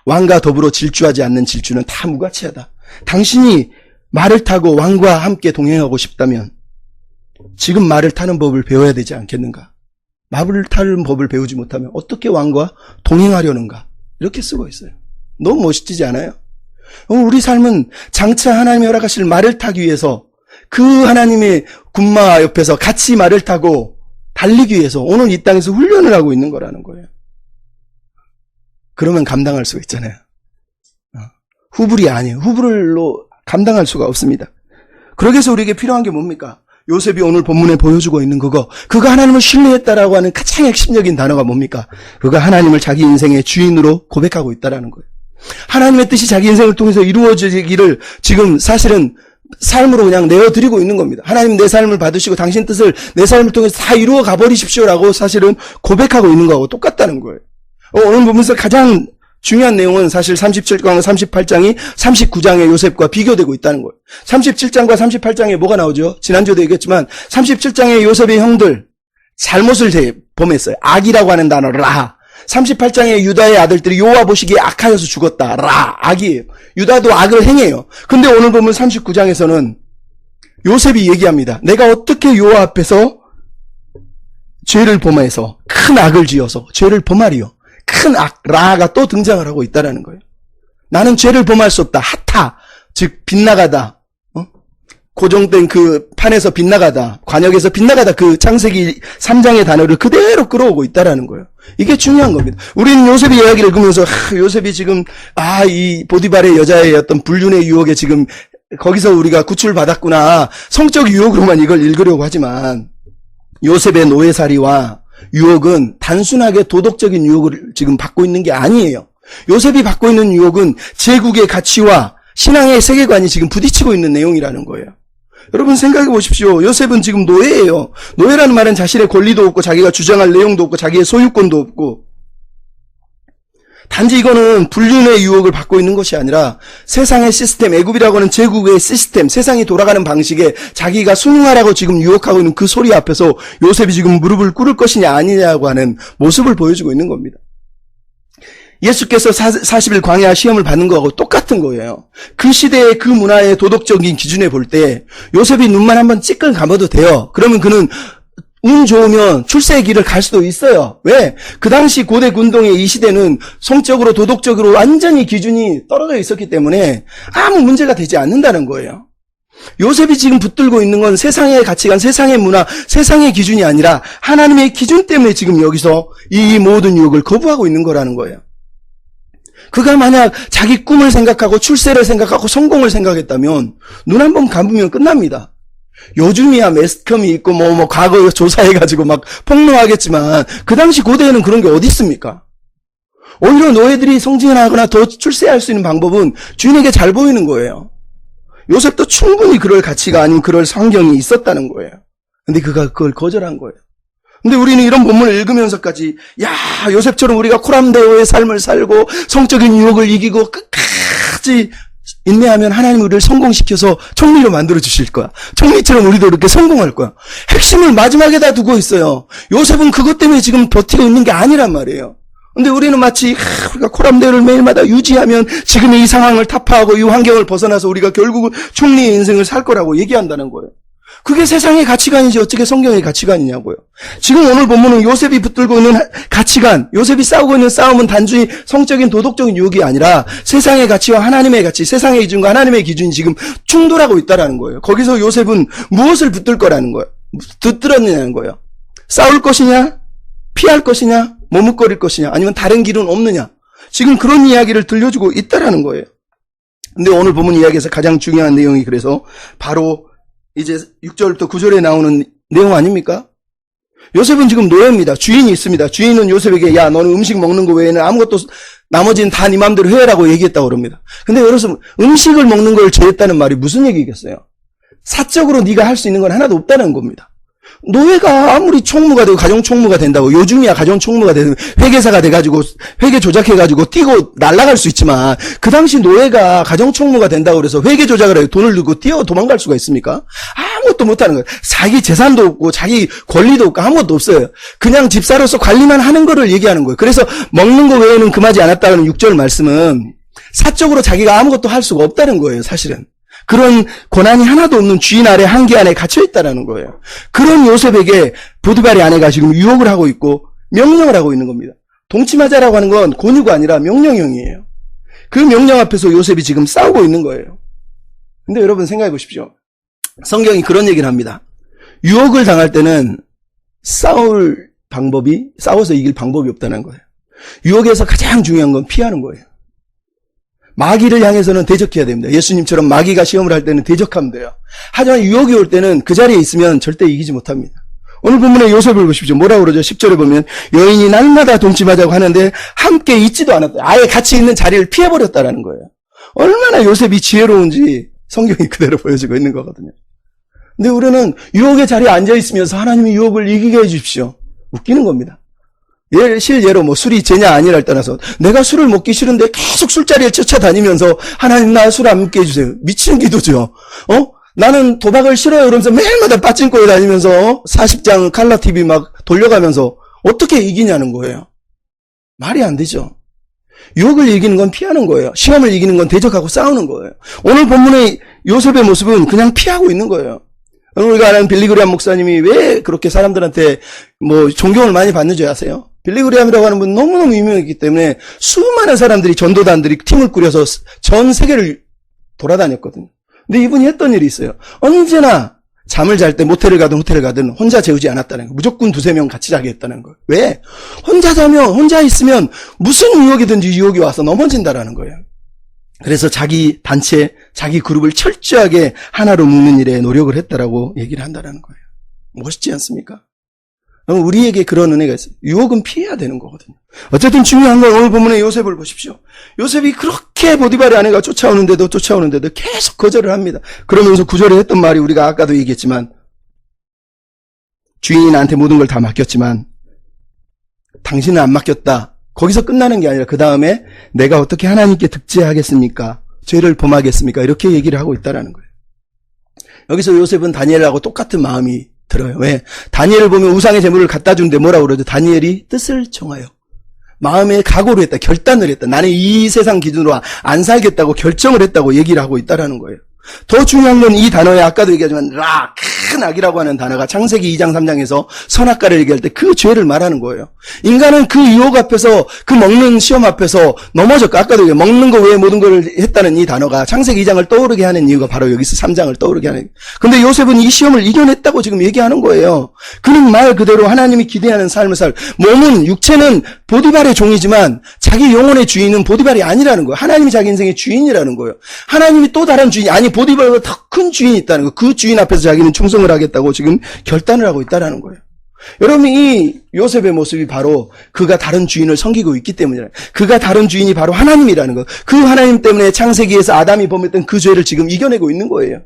왕과 더불어 질주하지 않는 질주는 다 무가치하다. 당신이 말을 타고 왕과 함께 동행하고 싶다면 지금 말을 타는 법을 배워야 되지 않겠는가? 말을 타는 법을 배우지 못하면 어떻게 왕과 동행하려는가? 이렇게 쓰고 있어요. 너무 멋지지 않아요? 우리 삶은 장차 하나님이 허락하실 말을 타기 위해서 그 하나님의 군마 옆에서 같이 말을 타고 달리기 위해서 오늘 이 땅에서 훈련을 하고 있는 거라는 거예요. 그러면 감당할 수가 있잖아요. 후불이 아니에요. 후불로 감당할 수가 없습니다. 그러기 위해서 우리에게 필요한 게 뭡니까? 요셉이 오늘 본문에 보여주고 있는 그가 하나님을 신뢰했다라고 하는 가장 핵심적인 단어가 뭡니까? 그가 하나님을 자기 인생의 주인으로 고백하고 있다라는 거예요. 하나님의 뜻이 자기 인생을 통해서 이루어지기를 지금 사실은 삶으로 그냥 내어드리고 있는 겁니다. 하나님 내 삶을 받으시고 당신 뜻을 내 삶을 통해서 다 이루어 가버리십시오라고 사실은 고백하고 있는 거하고 똑같다는 거예요. 오늘 보면서 가장 중요한 내용은 사실 37장, 38장이 39장의 요셉과 비교되고 있다는 거예요. 37장과 38장에 뭐가 나오죠? 지난주에도 얘기했지만 37장의 요셉의 형들 잘못을 범했어요. 악이라고 하는 단어 라. 38장의 유다의 아들들이 여호와 보시기에 악하여서 죽었다. 라. 악이에요. 유다도 악을 행해요. 근데 오늘 보면 39장에서는 요셉이 얘기합니다. 내가 어떻게 여호와 앞에서 죄를 범해서 큰 악을 지어서 죄를 범하리요. 큰 악, 라가 또 등장을 하고 있다는 거예요. 나는 죄를 범할 수 없다. 하타, 즉 빗나가다. 고정된 그 판에서 빗나가다, 관역에서 빗나가다 그 창세기 3장의 단어를 그대로 끌어오고 있다라는 거예요. 이게 중요한 겁니다. 우리는 요셉의 이야기를 읽으면서 요셉이 지금 이 보디발의 여자의 어떤 불륜의 유혹에 지금 거기서 우리가 구출받았구나. 성적 유혹으로만 이걸 읽으려고 하지만 요셉의 노예살이와 유혹은 단순하게 도덕적인 유혹을 지금 받고 있는 게 아니에요. 요셉이 받고 있는 유혹은 제국의 가치와 신앙의 세계관이 지금 부딪히고 있는 내용이라는 거예요. 여러분 생각해 보십시오. 요셉은 지금 노예예요. 노예라는 말은 자신의 권리도 없고 자기가 주장할 내용도 없고 자기의 소유권도 없고, 단지 이거는 불륜의 유혹을 받고 있는 것이 아니라 세상의 시스템, 애굽이라고 하는 제국의 시스템, 세상이 돌아가는 방식에 자기가 순응하라고 지금 유혹하고 있는 그 소리 앞에서 요셉이 지금 무릎을 꿇을 것이냐 아니냐고 하는 모습을 보여주고 있는 겁니다. 예수께서 40일 광야 시험을 받는 거하고 똑같은 거예요. 그 시대의 그 문화의 도덕적인 기준에 볼 때 요셉이 눈만 한번 찌끈 감아도 돼요. 그러면 그는 운 좋으면 출세의 길을 갈 수도 있어요. 왜? 그 당시 고대 군동의 이 시대는 성적으로 도덕적으로 완전히 기준이 떨어져 있었기 때문에 아무 문제가 되지 않는다는 거예요. 요셉이 지금 붙들고 있는 건 세상의 가치관, 세상의 문화, 세상의 기준이 아니라 하나님의 기준 때문에 지금 여기서 이 모든 유혹을 거부하고 있는 거라는 거예요. 그가 만약 자기 꿈을 생각하고 출세를 생각하고 성공을 생각했다면 눈 한 번 감으면 끝납니다. 요즘이야 매스컴이 있고 과거 조사해가지고 막 폭로하겠지만 그 당시 고대에는 그런 게 어디 있습니까? 오히려 노예들이 성진하거나 더 출세할 수 있는 방법은 주인에게 잘 보이는 거예요. 요셉도 충분히 그럴 가치가 아닌 그럴 성경이 있었다는 거예요. 근데 그가 그걸 거절한 거예요. 근데 우리는 이런 본문을 읽으면서까지 요셉처럼 우리가 코람데오의 삶을 살고 성적인 유혹을 이기고 끝까지 인내하면 하나님 우리를 성공시켜서 총리로 만들어 주실 거야. 총리처럼 우리도 이렇게 성공할 거야. 핵심을 마지막에다 두고 있어요. 요셉은 그것 때문에 지금 버티고 있는 게 아니란 말이에요. 근데 우리는 마치 우리가 코람데오를 매일마다 유지하면 지금의 이 상황을 타파하고 이 환경을 벗어나서 우리가 결국은 총리의 인생을 살 거라고 얘기한다는 거예요. 그게 세상의 가치관이지 어떻게 성경의 가치관이냐고요. 지금 오늘 본문은 요셉이 붙들고 있는 가치관, 요셉이 싸우고 있는 싸움은 단순히 성적인 도덕적인 유혹이 아니라 세상의 가치와 하나님의 가치, 세상의 기준과 하나님의 기준이 지금 충돌하고 있다는 거예요. 거기서 요셉은 무엇을 붙들 거라는 거예요. 붙들었느냐는 거예요. 싸울 것이냐? 피할 것이냐? 머뭇거릴 것이냐? 아니면 다른 길은 없느냐? 지금 그런 이야기를 들려주고 있다는 거예요. 근데 오늘 본문 이야기에서 가장 중요한 내용이 그래서 바로 이제 6절부터 9절에 나오는 내용 아닙니까? 요셉은 지금 노예입니다. 주인이 있습니다. 주인은 요셉에게 너는 음식 먹는 거 외에는 아무것도 나머지는 다 네 맘대로 해라고 얘기했다고 그럽니다. 근데 여러분 음식을 먹는 걸 제했다는 말이 무슨 얘기겠어요? 사적으로 네가 할 수 있는 건 하나도 없다는 겁니다. 노예가 아무리 총무가 되고 가정 총무가 된다고 요즘이야 가정 총무가 되면 회계사가 돼가지고 회계 조작해가지고 뛰고 날아갈 수 있지만 그 당시 노예가 가정 총무가 된다고 그래서 회계 조작을 해서 돈을 들고 뛰어 도망갈 수가 있습니까? 아무것도 못하는 거예요. 자기 재산도 없고 자기 권리도 없고 아무것도 없어요. 그냥 집사로서 관리만 하는 거를 얘기하는 거예요. 그래서 먹는 거 외에는 금하지 않았다는 6절 말씀은 사적으로 자기가 아무것도 할 수가 없다는 거예요. 사실은. 그런 권한이 하나도 없는 주인 아래 한계 안에 갇혀있다는 거예요. 그런 요셉에게 보디발의 아내가 지금 유혹을 하고 있고 명령을 하고 있는 겁니다. 동침하자라고 하는 건 권유가 아니라 명령형이에요. 그 명령 앞에서 요셉이 지금 싸우고 있는 거예요. 근데 여러분 생각해 보십시오. 성경이 그런 얘기를 합니다. 유혹을 당할 때는 싸워서 이길 방법이 없다는 거예요. 유혹에서 가장 중요한 건 피하는 거예요. 마귀를 향해서는 대적해야 됩니다. 예수님처럼 마귀가 시험을 할 때는 대적하면 돼요. 하지만 유혹이 올 때는 그 자리에 있으면 절대 이기지 못합니다. 오늘 본문의 요셉을 보십시오. 뭐라고 그러죠? 10절에 보면 여인이 날마다 동침하자고 하는데 함께 있지도 않았다. 아예 같이 있는 자리를 피해버렸다라는 거예요. 얼마나 요셉이 지혜로운지 성경이 그대로 보여주고 있는 거거든요. 근데 우리는 유혹의 자리에 앉아있으면서 하나님이 유혹을 이기게 해주십시오. 웃기는 겁니다. 실예로 술이 죄냐 아니냐를 떠나서 내가 술을 먹기 싫은데 계속 술자리에 쫓아다니면서 하나님 나 술 안 먹게 해주세요. 미친 기도죠. 나는 도박을 싫어요. 그러면서 매일마다 빠진코에 다니면서 40장 칼라 TV 막 돌려가면서 어떻게 이기냐는 거예요. 말이 안 되죠. 유혹을 이기는 건 피하는 거예요. 시험을 이기는 건 대적하고 싸우는 거예요. 오늘 본문의 요셉의 모습은 그냥 피하고 있는 거예요. 우리가 아는 빌리그리암 목사님이 왜 그렇게 사람들한테 존경을 많이 받는 줄 아세요? 빌리그리암이라고 하는 분 너무너무 유명했기 때문에 수많은 사람들이 전도단들이 팀을 꾸려서 전 세계를 돌아다녔거든요. 근데 이분이 했던 일이 있어요. 언제나 잠을 잘 때 모텔을 가든 호텔을 가든 혼자 재우지 않았다는 거. 무조건 두세 명 같이 자게 했다는 거예요. 왜? 혼자 자면, 혼자 있으면 무슨 유혹이든지 유혹이 와서 넘어진다라는 거예요. 그래서 자기 단체, 자기 그룹을 철저하게 하나로 묶는 일에 노력을 했다라고 얘기를 한다라는 거예요. 멋있지 않습니까? 우리에게 그런 은혜가 있어요. 유혹은 피해야 되는 거거든요. 어쨌든 중요한 건 오늘 본문의 요셉을 보십시오. 요셉이 그렇게 보디발의 아내가 쫓아오는데도 계속 거절을 합니다. 그러면서 구절에 했던 말이 우리가 아까도 얘기했지만 주인이 나한테 모든 걸 다 맡겼지만 당신은 안 맡겼다. 거기서 끝나는 게 아니라 그 다음에 내가 어떻게 하나님께 득죄하겠습니까? 죄를 범하겠습니까? 이렇게 얘기를 하고 있다라는 거예요. 여기서 요셉은 다니엘하고 똑같은 마음이 들어요. 왜? 다니엘을 보면 우상의 제물을 갖다 주는데 뭐라고 그러죠? 다니엘이 뜻을 정하여 마음에 각오를 했다, 결단을 했다. 나는 이 세상 기준으로 안 살겠다고 결정을 했다고 얘기를 하고 있다라는 거예요. 더 중요한 건 이 단어에 아까도 얘기하지만 큰 악이라고 하는 단어가 창세기 2장 3장에서 선악과를 얘기할 때 그 죄를 말하는 거예요. 인간은 그 유혹 앞에서 그 먹는 시험 앞에서 넘어졌고 아까도 먹는 거 외에 모든 걸 했다는 이 단어가 창세기 2장을 떠오르게 하는 이유가 바로 여기서 3장을 떠오르게 하는. 근데 요셉은 이 시험을 이겨냈다고 지금 얘기하는 거예요. 그는 말 그대로 하나님이 기대하는 삶을 몸은 육체는 보디발의 종이지만 자기 영혼의 주인은 보디발이 아니라는 거예요. 하나님이 자기 인생의 주인이라는 거예요. 하나님이 또 다른 주인이 아니 보디발보다 더 큰 주인이 있다는 거. 그 주인 앞에서 자기는 충성을 하겠다고 지금 결단을 하고 있다는 거예요. 여러분 이 요셉의 모습이 바로 그가 다른 주인을 섬기고 있기 때문이에요. 그가 다른 주인이 바로 하나님이라는 거. 그 하나님 때문에 창세기에서 아담이 범했던 그 죄를 지금 이겨내고 있는 거예요.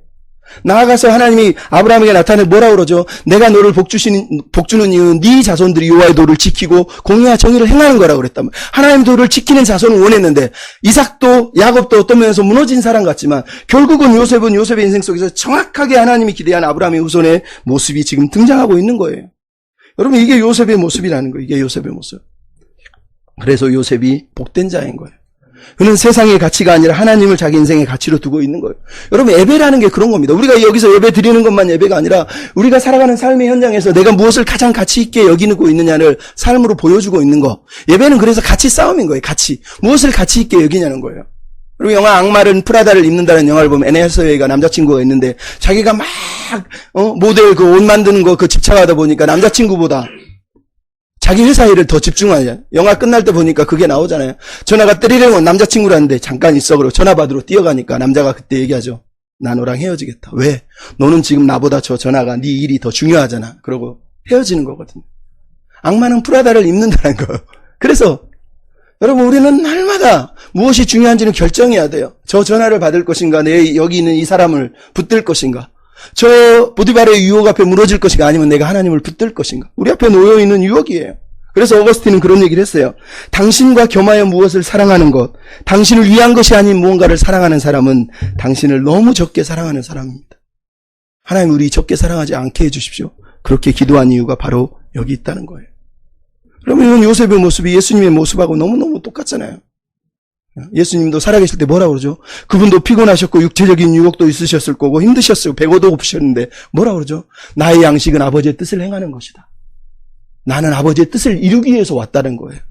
나아가서 하나님이 아브라함에게 나타내 뭐라고 그러죠? 내가 너를 복주는 이유는 네 자손들이 여호와의 도를 지키고 공의와 정의를 행하는 거라고 그랬단 말이에요. 하나님 도를 지키는 자손을 원했는데 이삭도 야곱도 어떤 면에서 무너진 사람 같지만 결국은 요셉은 요셉의 인생 속에서 정확하게 하나님이 기대한 아브라함의 후손의 모습이 지금 등장하고 있는 거예요. 여러분 이게 요셉의 모습이라는 거예요. 이게 요셉의 모습. 그래서 요셉이 복된 자인 거예요. 그는 세상의 가치가 아니라 하나님을 자기 인생의 가치로 두고 있는 거예요. 여러분 예배라는 게 그런 겁니다. 우리가 여기서 예배 드리는 것만 예배가 아니라 우리가 살아가는 삶의 현장에서 내가 무엇을 가장 가치 있게 여기고 있느냐를 삶으로 보여주고 있는 거. 예배는 그래서 가치 싸움인 거예요. 가치. 무엇을 가치 있게 여기냐는 거예요. 그리고 영화 악마는 프라다를 입는다는 영화를 보면 애네 해서웨이가 남자친구가 있는데 자기가 막 모델 그 옷 만드는 거 그 집착하다 보니까 남자친구보다 자기 회사 일을 더 집중하냐. 영화 끝날 때 보니까 그게 나오잖아요. 전화가 뜨리려고 남자친구라는데 잠깐 있어. 그러고 전화 받으러 뛰어가니까 남자가 그때 얘기하죠. 나 너랑 헤어지겠다. 왜? 너는 지금 나보다 저 전화가 네 일이 더 중요하잖아. 그러고 헤어지는 거거든요. 악마는 프라다를 입는다는 거예요. 그래서 여러분 우리는 날마다 무엇이 중요한지는 결정해야 돼요. 저 전화를 받을 것인가 내 여기 있는 이 사람을 붙들 것인가 저 보디발의 유혹 앞에 무너질 것인가 아니면 내가 하나님을 붙들 것인가. 우리 앞에 놓여있는 유혹이에요. 그래서 어거스틴은 그런 얘기를 했어요. 당신과 겸하여 무엇을 사랑하는 것, 당신을 위한 것이 아닌 무언가를 사랑하는 사람은 당신을 너무 적게 사랑하는 사람입니다. 하나님 우리 적게 사랑하지 않게 해주십시오. 그렇게 기도한 이유가 바로 여기 있다는 거예요. 그러면 이건 요셉의 모습이 예수님의 모습하고 너무너무 똑같잖아요. 예수님도 살아계실 때 뭐라고 그러죠? 그분도 피곤하셨고 육체적인 유혹도 있으셨을 거고 힘드셨어요. 배고도 고프셨는데 뭐라고 그러죠? 나의 양식은 아버지의 뜻을 행하는 것이다. 나는 아버지의 뜻을 이루기 위해서 왔다는 거예요.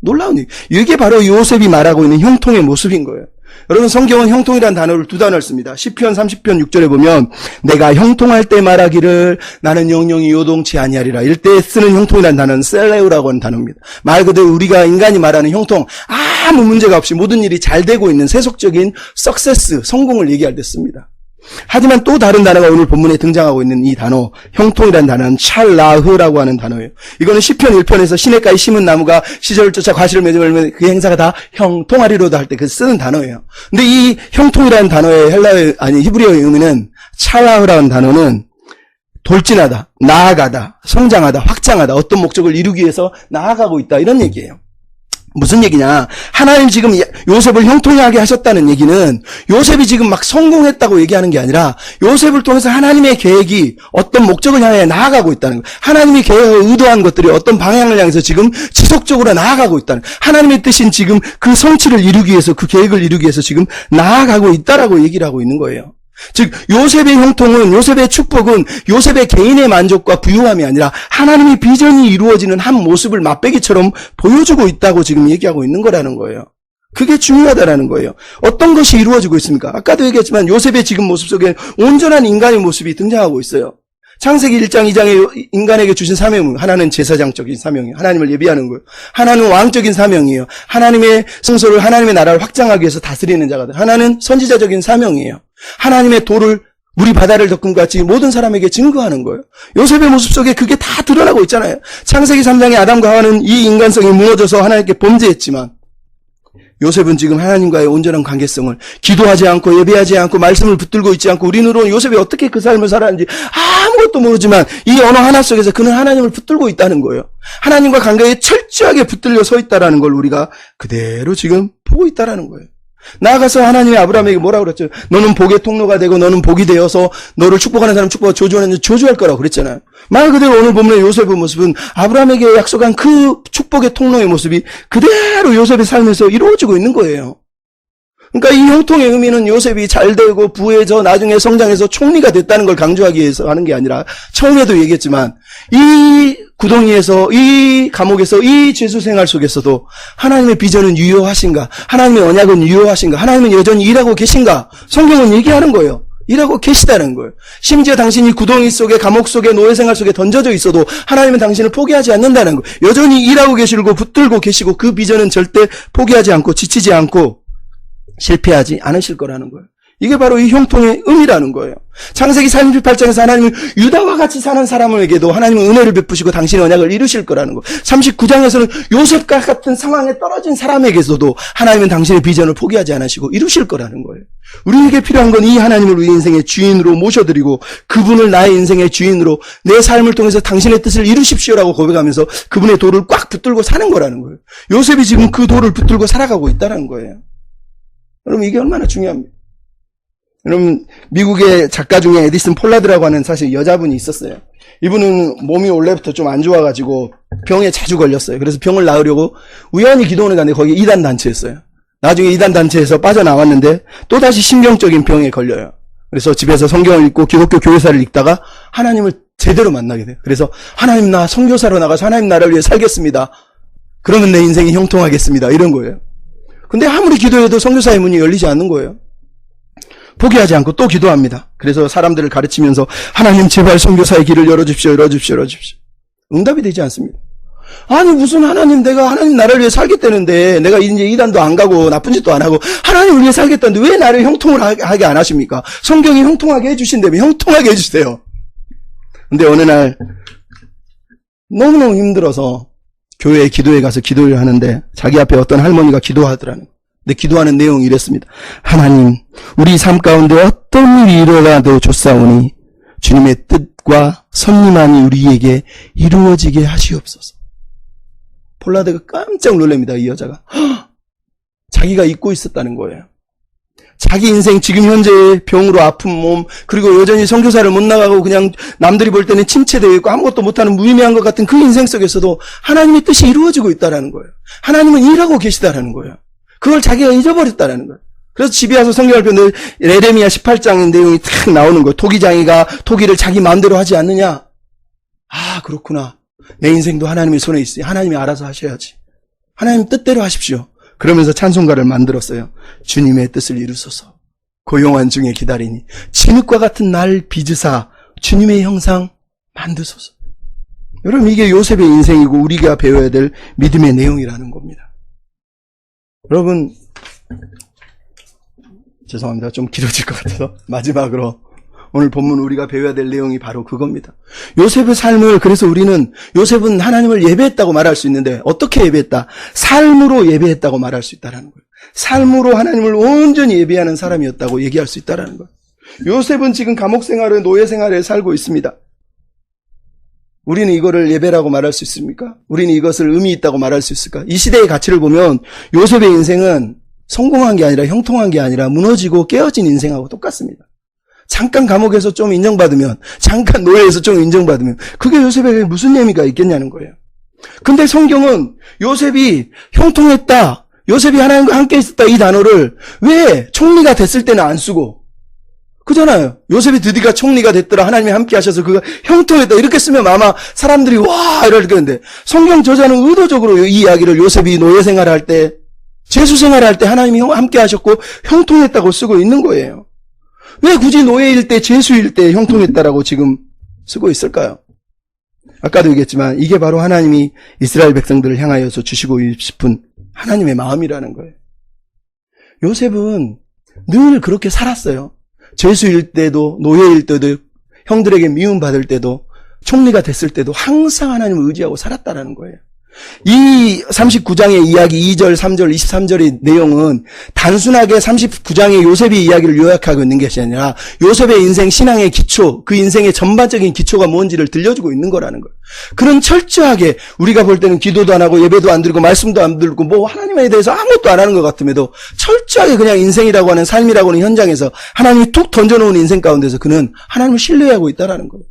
놀라운 일. 이게 바로 요셉이 말하고 있는 형통의 모습인 거예요. 여러분 성경은 형통이라는 단어를 두 단어를 씁니다. 시편 30편 6절에 보면 내가 형통할 때 말하기를 나는 영영이 요동치 아니하리라. 이럴 때 쓰는 형통이라는 단어는 셀레우라고 하는 단어입니다. 말 그대로 우리가 인간이 말하는 형통, 아무 문제가 없이 모든 일이 잘 되고 있는 세속적인 석세스, 성공을 얘기할 때 씁니다. 하지만 또 다른 단어가 오늘 본문에 등장하고 있는 이 단어, 형통이라는 단어는 찰라흐라고 하는 단어예요. 이거는 시편 1편에서 시냇가에 심은 나무가 시절을 쫓아 과실을 맺으면 그 행사가 다 형통하리로다 할 때 그 쓰는 단어예요. 근데 이 형통이라는 단어의 히브리어의 의미는 찰라흐라는 단어는 돌진하다, 나아가다, 성장하다, 확장하다, 어떤 목적을 이루기 위해서 나아가고 있다 이런 얘기예요. 무슨 얘기냐? 하나님 지금 요셉을 형통하게 하셨다는 얘기는 요셉이 지금 막 성공했다고 얘기하는 게 아니라 요셉을 통해서 하나님의 계획이 어떤 목적을 향해 나아가고 있다는 거예요. 하나님이 의도한 것들이 어떤 방향을 향해서 지금 지속적으로 나아가고 있다는 거예요. 하나님의 뜻인 지금 그 성취를 이루기 위해서 그 계획을 이루기 위해서 지금 나아가고 있다라고 얘기를 하고 있는 거예요. 즉 요셉의 형통은 요셉의 축복은 요셉의 개인의 만족과 부유함이 아니라 하나님의 비전이 이루어지는 한 모습을 맛배기처럼 보여주고 있다고 지금 얘기하고 있는 거라는 거예요. 그게 중요하다라는 거예요. 어떤 것이 이루어지고 있습니까? 아까도 얘기했지만 요셉의 지금 모습 속에 온전한 인간의 모습이 등장하고 있어요. 창세기 1장 2장에 인간에게 주신 사명은 하나는 제사장적인 사명이에요. 하나님을 예비하는 거예요. 하나는 왕적인 사명이에요. 하나님의 성소를 하나님의 나라를 확장하기 위해서 다스리는 자가 돼요. 하나는 선지자적인 사명이에요. 하나님의 도를 물이 바다를 덮은 것 같이 모든 사람에게 증거하는 거예요. 요셉의 모습 속에 그게 다 드러나고 있잖아요. 창세기 3장에 아담과 하와는 이 인간성이 무너져서 하나님께 범죄했지만 요셉은 지금 하나님과의 온전한 관계성을 기도하지 않고 예배하지 않고 말씀을 붙들고 있지 않고 우리는 요셉이 어떻게 그 삶을 살았는지 아무것도 모르지만 이 언어 하나 속에서 그는 하나님을 붙들고 있다는 거예요. 하나님과 관계에 철저하게 붙들려 서 있다는 걸 우리가 그대로 지금 보고 있다는 거예요. 나아가서 하나님이 아브라함에게 뭐라고 그랬죠? 너는 복의 통로가 되고 너는 복이 되어서 너를 축복하는 사람 축복하고 저주하는 저주할 거라고 그랬잖아요. 말 그대로 오늘 보면 요셉의 모습은 아브라함에게 약속한 그 축복의 통로의 모습이 그대로 요셉의 삶에서 이루어지고 있는 거예요. 그러니까 이 형통의 의미는 요셉이 잘 되고 부해져 나중에 성장해서 총리가 됐다는 걸 강조하기 위해서 하는 게 아니라 처음에도 얘기했지만 이 구덩이에서 이 감옥에서 이 죄수 생활 속에서도 하나님의 비전은 유효하신가? 하나님의 언약은 유효하신가? 하나님은 여전히 일하고 계신가? 성경은 얘기하는 거예요. 일하고 계시다는 거예요. 심지어 당신이 구덩이 속에 감옥 속에 노예 생활 속에 던져져 있어도 하나님은 당신을 포기하지 않는다는 거예요. 여전히 일하고 계시고 붙들고 계시고 그 비전은 절대 포기하지 않고 지치지 않고 실패하지 않으실 거라는 거예요. 이게 바로 이 형통의 의미라는 거예요. 창세기 38장에서 하나님은 유다와 같이 사는 사람에게도 하나님은 은혜를 베푸시고 당신의 언약을 이루실 거라는 거예요. 39장에서는 요셉과 같은 상황에 떨어진 사람에게서도 하나님은 당신의 비전을 포기하지 않으시고 이루실 거라는 거예요. 우리에게 필요한 건 이 하나님을 우리 인생의 주인으로 모셔드리고 그분을 나의 인생의 주인으로 내 삶을 통해서 당신의 뜻을 이루십시오라고 고백하면서 그분의 도를 꽉 붙들고 사는 거라는 거예요. 요셉이 지금 그 도를 붙들고 살아가고 있다는 거예요. 여러분 이게 얼마나 중요합니까? 여러분 미국의 작가 중에 에디슨 폴라드라고 하는 사실 여자분이 있었어요. 이분은 몸이 원래부터 좀 안 좋아가지고 병에 자주 걸렸어요. 그래서 병을 나으려고 우연히 기도원에 갔는데 거기 이단 단체였어요. 나중에 이단 단체에서 빠져나왔는데 또다시 신경적인 병에 걸려요. 그래서 집에서 성경을 읽고 기독교 교회사를 읽다가 하나님을 제대로 만나게 돼요. 그래서 하나님 나 선교사로 나가서 하나님 나라를 위해 살겠습니다. 그러면 내 인생이 형통하겠습니다. 이런 거예요. 근데 아무리 기도해도 선교사의 문이 열리지 않는 거예요. 포기하지 않고 또 기도합니다. 그래서 사람들을 가르치면서 하나님 제발 선교사의 길을 열어주십시오. 열어주십시오. 열어주십시오. 응답이 되지 않습니다. 아니 무슨 하나님 내가 하나님 나라를 위해 살겠다는데 내가 이제 이단도 안 가고 나쁜 짓도 안 하고 하나님을 위해 살겠다는데 왜 나를 형통을 하게 안 하십니까? 성경이 형통하게 해주신다면 형통하게 해주세요. 근데 어느 날 너무너무 힘들어서 교회에 기도에 가서 기도를 하는데 자기 앞에 어떤 할머니가 기도하더라는 거예요. 근데 기도하는 내용이 이랬습니다. 하나님, 우리 삶 가운데 어떤 일이 일어나도 좋사오니 주님의 뜻과 섭리만이 우리에게 이루어지게 하시옵소서. 폴라드가 깜짝 놀랍니다. 이 여자가. 자기가 잊고 있었다는 거예요. 자기 인생 지금 현재 병으로 아픈 몸 그리고 여전히 선교사를 못 나가고 그냥 남들이 볼 때는 침체되어 있고 아무것도 못하는 무의미한 것 같은 그 인생 속에서도 하나님의 뜻이 이루어지고 있다는 거예요. 하나님은 일하고 계시다라는 거예요. 그걸 자기가 잊어버렸다는 거예요. 그래서 집에 와서 성경을 펴는 예레미야 18장의 내용이 탁 나오는 거예요. 토기장이가 토기를 자기 마음대로 하지 않느냐. 아 그렇구나. 내 인생도 하나님의 손에 있어요. 하나님이 알아서 하셔야지. 하나님 뜻대로 하십시오. 그러면서 찬송가를 만들었어요. 주님의 뜻을 이루소서. 고용한 중에 기다리니 진흙과 같은 날 빚으사 주님의 형상 만드소서. 여러분 이게 요셉의 인생이고 우리가 배워야 될 믿음의 내용이라는 겁니다. 여러분 죄송합니다. 좀 길어질 것 같아서 마지막으로 오늘 본문 우리가 배워야 될 내용이 바로 그겁니다. 요셉의 삶을 그래서 우리는 요셉은 하나님을 예배했다고 말할 수 있는데 어떻게 예배했다? 삶으로 예배했다고 말할 수 있다는 거예요. 삶으로 하나님을 온전히 예배하는 사람이었다고 얘기할 수 있다는 거예요. 요셉은 지금 감옥 생활을 노예 생활에 살고 있습니다. 우리는 이거를 예배라고 말할 수 있습니까? 우리는 이것을 의미 있다고 말할 수 있을까? 이 시대의 가치를 보면 요셉의 인생은 성공한 게 아니라 형통한 게 아니라 무너지고 깨어진 인생하고 똑같습니다. 잠깐 감옥에서 좀 인정받으면 잠깐 노예에서 좀 인정받으면 그게 요셉에게 무슨 의미가 있겠냐는 거예요. 근데 성경은 요셉이 형통했다, 요셉이 하나님과 함께 있었다 이 단어를 왜 총리가 됐을 때는 안 쓰고 그잖아요. 요셉이 드디어 총리가 됐더라 하나님이 함께 하셔서 그가 형통했다 이렇게 쓰면 아마 사람들이 와 이럴 텐데 성경 저자는 의도적으로 이 이야기를 요셉이 노예 생활을 할 때 재수 생활할 때 하나님이 함께 하셨고 형통했다고 쓰고 있는 거예요. 왜 굳이 노예일 때, 재수일 때 형통했다라고 지금 쓰고 있을까요? 아까도 얘기했지만 이게 바로 하나님이 이스라엘 백성들을 향하여서 주시고 싶은 하나님의 마음이라는 거예요. 요셉은 늘 그렇게 살았어요. 죄수일 때도 노예일 때도 형들에게 미움받을 때도 총리가 됐을 때도 항상 하나님을 의지하고 살았다라는 거예요. 이 39장의 이야기 2절, 3절, 23절의 내용은 단순하게 39장의 요셉의 이야기를 요약하고 있는 것이 아니라 요셉의 인생 신앙의 기초, 그 인생의 전반적인 기초가 뭔지를 들려주고 있는 거라는 거예요. 그런 철저하게 우리가 볼 때는 기도도 안 하고 예배도 안 드리고 말씀도 안 듣고 뭐 하나님에 대해서 아무것도 안 하는 것 같음에도 철저하게 그냥 인생이라고 하는 삶이라고 하는 현장에서 하나님이 툭 던져놓은 인생 가운데서 그는 하나님을 신뢰하고 있다라는 거예요.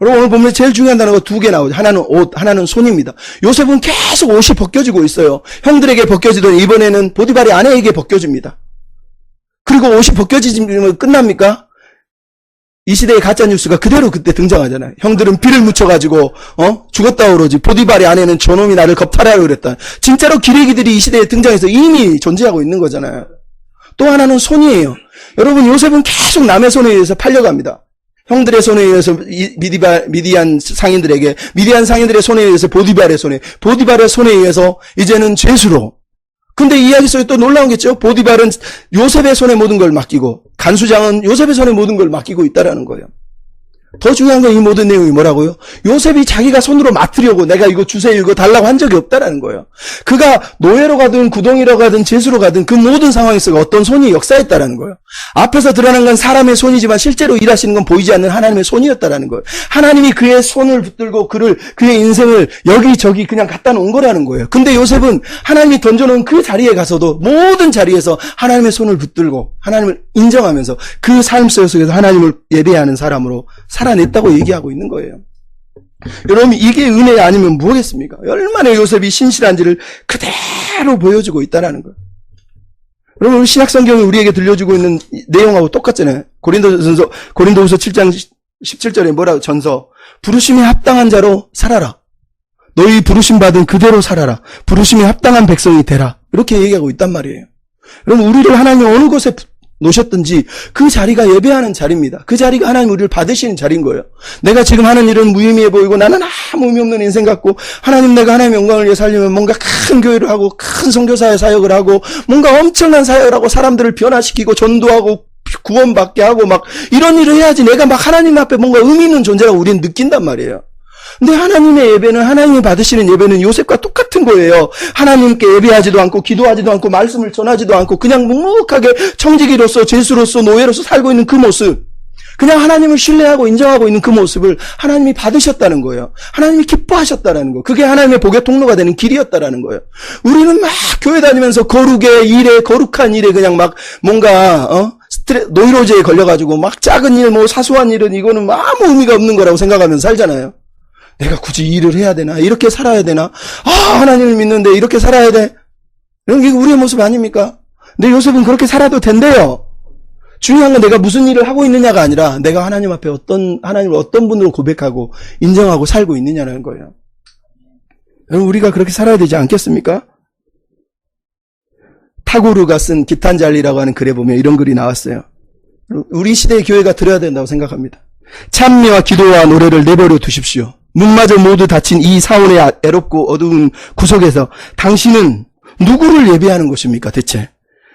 여러분 오늘 보면 제일 중요한 단어가 두 개 나오죠. 하나는 옷, 하나는 손입니다. 요셉은 계속 옷이 벗겨지고 있어요. 형들에게 벗겨지더니 이번에는 보디발의 아내에게 벗겨집니다. 그리고 옷이 벗겨지면 끝납니까? 이 시대의 가짜뉴스가 그대로 그때 등장하잖아요. 형들은 비를 묻혀가지고 죽었다 그러지. 보디발의 아내는 저놈이 나를 겁탈하라고 그랬다. 진짜로 기레기들이 이 시대에 등장해서 이미 존재하고 있는 거잖아요. 또 하나는 손이에요. 여러분 요셉은 계속 남의 손에 의해서 팔려갑니다. 형들의 손에 의해서 미디안 상인들의 손에 의해서 보디발의 손에 의해서 이제는 죄수로. 근데 이 이야기 속에 또 놀라운 게 있죠. 보디발은 요셉의 손에 모든 걸 맡기고 간수장은 요셉의 손에 모든 걸 맡기고 있다라는 거예요. 더 중요한 건 이 모든 내용이 뭐라고요? 요셉이 자기가 손으로 맡으려고 내가 이거 주세요 이거 달라고 한 적이 없다라는 거예요. 그가 노예로 가든 구덩이로 가든 죄수로 가든 그 모든 상황에서 어떤 손이 역사했다라는 거예요. 앞에서 드러난 건 사람의 손이지만 실제로 일하시는 건 보이지 않는 하나님의 손이었다라는 거예요. 하나님이 그의 손을 붙들고 그의 인생을 여기저기 그냥 갖다 놓은 거라는 거예요. 근데 요셉은 하나님이 던져놓은 그 자리에 가서도 모든 자리에서 하나님의 손을 붙들고 하나님을 인정하면서 그 삶 속에서 하나님을 예배하는 사람으로 살아냈다고 얘기하고 있는 거예요. 여러분 이게 은혜 아니면 뭐겠습니까? 얼마나 요셉이 신실한지를 그대로 보여주고 있다는 거예요. 여러분 신약성경이 우리에게 들려주고 있는 내용하고 똑같잖아요. 고린도후서 7장 17절에 뭐라고 전서 부르심에 합당한 자로 살아라. 너희 부르심 받은 그대로 살아라. 부르심에 합당한 백성이 되라. 이렇게 얘기하고 있단 말이에요. 여러분 우리를 하나님이 어느 곳에 놓으셨든지 그 자리가 예배하는 자리입니다. 그 자리가 하나님 우리를 받으시는 자리인 거예요. 내가 지금 하는 일은 무의미해 보이고 나는 아무 의미 없는 인생 같고 하나님 내가 하나님의 영광을 위해 살려면 뭔가 큰 교회를 하고 큰 선교사의 사역을 하고 뭔가 엄청난 사역을 하고 사람들을 변화시키고 전도하고 구원받게 하고 막 이런 일을 해야지 내가 막 하나님 앞에 뭔가 의미 있는 존재라고 우리는 느낀단 말이에요. 근데 하나님의 예배는 하나님이 받으시는 예배는 요셉과 똑같은 거예요. 하나님께 예배하지도 않고 기도하지도 않고 말씀을 전하지도 않고 그냥 묵묵하게 청지기로서 죄수로서 노예로서 살고 있는 그 모습, 그냥 하나님을 신뢰하고 인정하고 있는 그 모습을 하나님이 받으셨다는 거예요. 하나님이 기뻐하셨다는 거. 그게 하나님의 복의 통로가 되는 길이었다라는 거예요. 우리는 막 교회 다니면서 거룩한 일에 그냥 막 뭔가 노이로제에 걸려가지고 막 작은 일 뭐 사소한 일은 이거는 아무 의미가 없는 거라고 생각하면서 살잖아요. 내가 굳이 일을 해야 되나? 이렇게 살아야 되나? 하나님을 믿는데 이렇게 살아야 돼? 이런 게 우리의 모습 아닙니까? 근데 요셉은 그렇게 살아도 된대요. 중요한 건 내가 무슨 일을 하고 있느냐가 아니라 내가 하나님 앞에 하나님을 어떤 분으로 고백하고 인정하고 살고 있느냐는 거예요. 여러분 우리가 그렇게 살아야 되지 않겠습니까? 타고르가 쓴 기탄잘리라고 하는 글에 보면 이런 글이 나왔어요. 우리 시대의 교회가 들어야 된다고 생각합니다. 찬미와 기도와 노래를 내버려 두십시오. 눈마저 모두 닫힌 이 사원의 애롭고 어두운 구석에서 당신은 누구를 예배하는 것입니까 대체?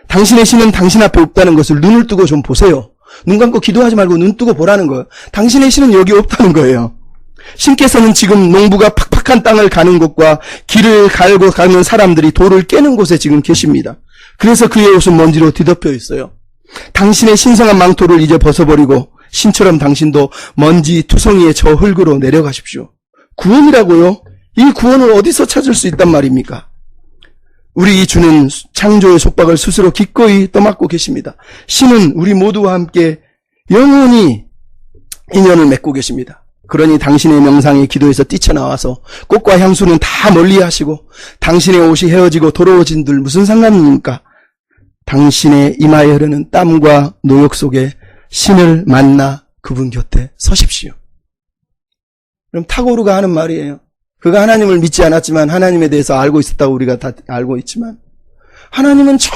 당신의 신은 당신 앞에 없다는 것을 눈을 뜨고 좀 보세요. 눈 감고 기도하지 말고 눈 뜨고 보라는 거예요. 당신의 신은 여기 없다는 거예요. 신께서는 지금 농부가 팍팍한 땅을 가는 곳과 길을 갈고 가는 사람들이 돌을 깨는 곳에 지금 계십니다. 그래서 그의 옷은 먼지로 뒤덮여 있어요. 당신의 신성한 망토를 이제 벗어버리고 신처럼 당신도 먼지 투성이의 저 흙으로 내려가십시오. 구원이라고요? 이 구원을 어디서 찾을 수 있단 말입니까? 우리 주는 창조의 속박을 스스로 기꺼이 떠맡고 계십니다. 신은 우리 모두와 함께 영원히 인연을 맺고 계십니다. 그러니 당신의 명상의 기도에서 뛰쳐나와서 꽃과 향수는 다 멀리 하시고 당신의 옷이 헤어지고 더러워진들 무슨 상관입니까? 당신의 이마에 흐르는 땀과 노역 속에 신을 만나 그분 곁에 서십시오. 그럼 타고르가 하는 말이에요. 그가 하나님을 믿지 않았지만 하나님에 대해서 알고 있었다고 우리가 다 알고 있지만 하나님은 저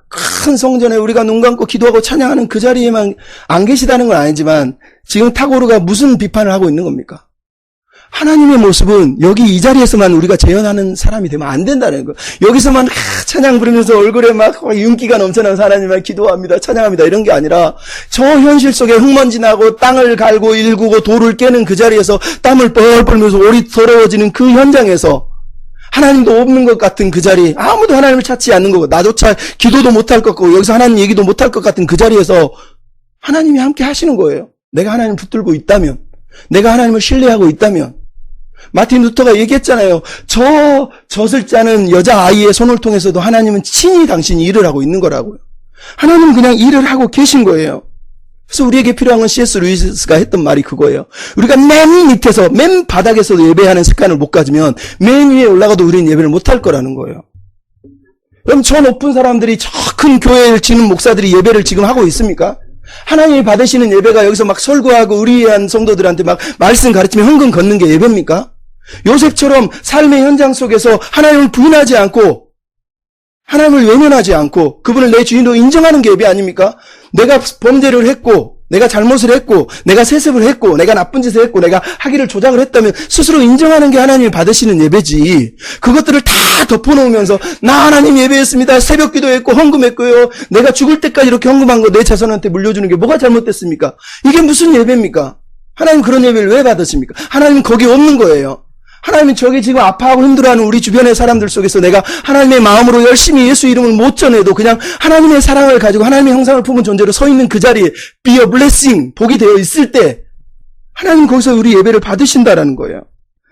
큰 성전에 우리가 눈 감고 기도하고 찬양하는 그 자리에만 안 계시다는 건 아니지만 지금 타고르가 무슨 비판을 하고 있는 겁니까? 하나님의 모습은 여기 이 자리에서만 우리가 재현하는 사람이 되면 안 된다는 거. 여기서만 찬양 부르면서 얼굴에 막 윤기가 넘쳐나서 하나님을 기도합니다. 찬양합니다. 이런 게 아니라 저 현실 속에 흙먼지 나고 땅을 갈고 일구고 돌을 깨는 그 자리에서 땀을 뻘뻘 흘리면서 올이 더러워지는 그 현장에서 하나님도 없는 것 같은 그 자리, 아무도 하나님을 찾지 않는 거고 나조차 기도도 못할 것 같고 여기서 하나님 얘기도 못할 것 같은 그 자리에서 하나님이 함께 하시는 거예요. 내가 하나님을 붙들고 있다면, 내가 하나님을 신뢰하고 있다면. 마틴 루터가 얘기했잖아요. 젖을 짜는 여자아이의 손을 통해서도 하나님은 친히 당신이 일을 하고 있는 거라고요. 하나님은 그냥 일을 하고 계신 거예요. 그래서 우리에게 필요한 건 C.S. 루이스가 했던 말이 그거예요. 우리가 맨 밑에서, 맨 바닥에서도 예배하는 습관을 못 가지면 맨 위에 올라가도 우리는 예배를 못 할 거라는 거예요. 그럼 저 높은 사람들이 저 큰 교회를 지는 목사들이 예배를 지금 하고 있습니까? 하나님이 받으시는 예배가 여기서 막 설교하고 의리한 성도들한테 막 말씀 가르치며 흥금 걷는 게 예배입니까? 요셉처럼 삶의 현장 속에서 하나님을 부인하지 않고 하나님을 외면하지 않고 그분을 내 주인으로 인정하는 게 예배 아닙니까? 내가 범죄를 했고 내가 잘못을 했고 내가 세습을 했고 내가 나쁜 짓을 했고 내가 학위를 조작을 했다면 스스로 인정하는 게 하나님이 받으시는 예배지. 그것들을 다 덮어놓으면서 나 하나님 예배했습니다. 새벽 기도했고 헌금했고요. 내가 죽을 때까지 이렇게 헌금한 거 내 자손한테 물려주는 게 뭐가 잘못됐습니까? 이게 무슨 예배입니까? 하나님 그런 예배를 왜 받으십니까? 하나님은 거기 없는 거예요. 하나님은 저기 지금 아파하고 힘들어하는 우리 주변의 사람들 속에서 내가 하나님의 마음으로 열심히 예수 이름을 못 전해도 그냥 하나님의 사랑을 가지고 하나님의 형상을 품은 존재로 서 있는 그 자리에 be a blessing, 복이 되어 있을 때 하나님 거기서 우리 예배를 받으신다라는 거예요.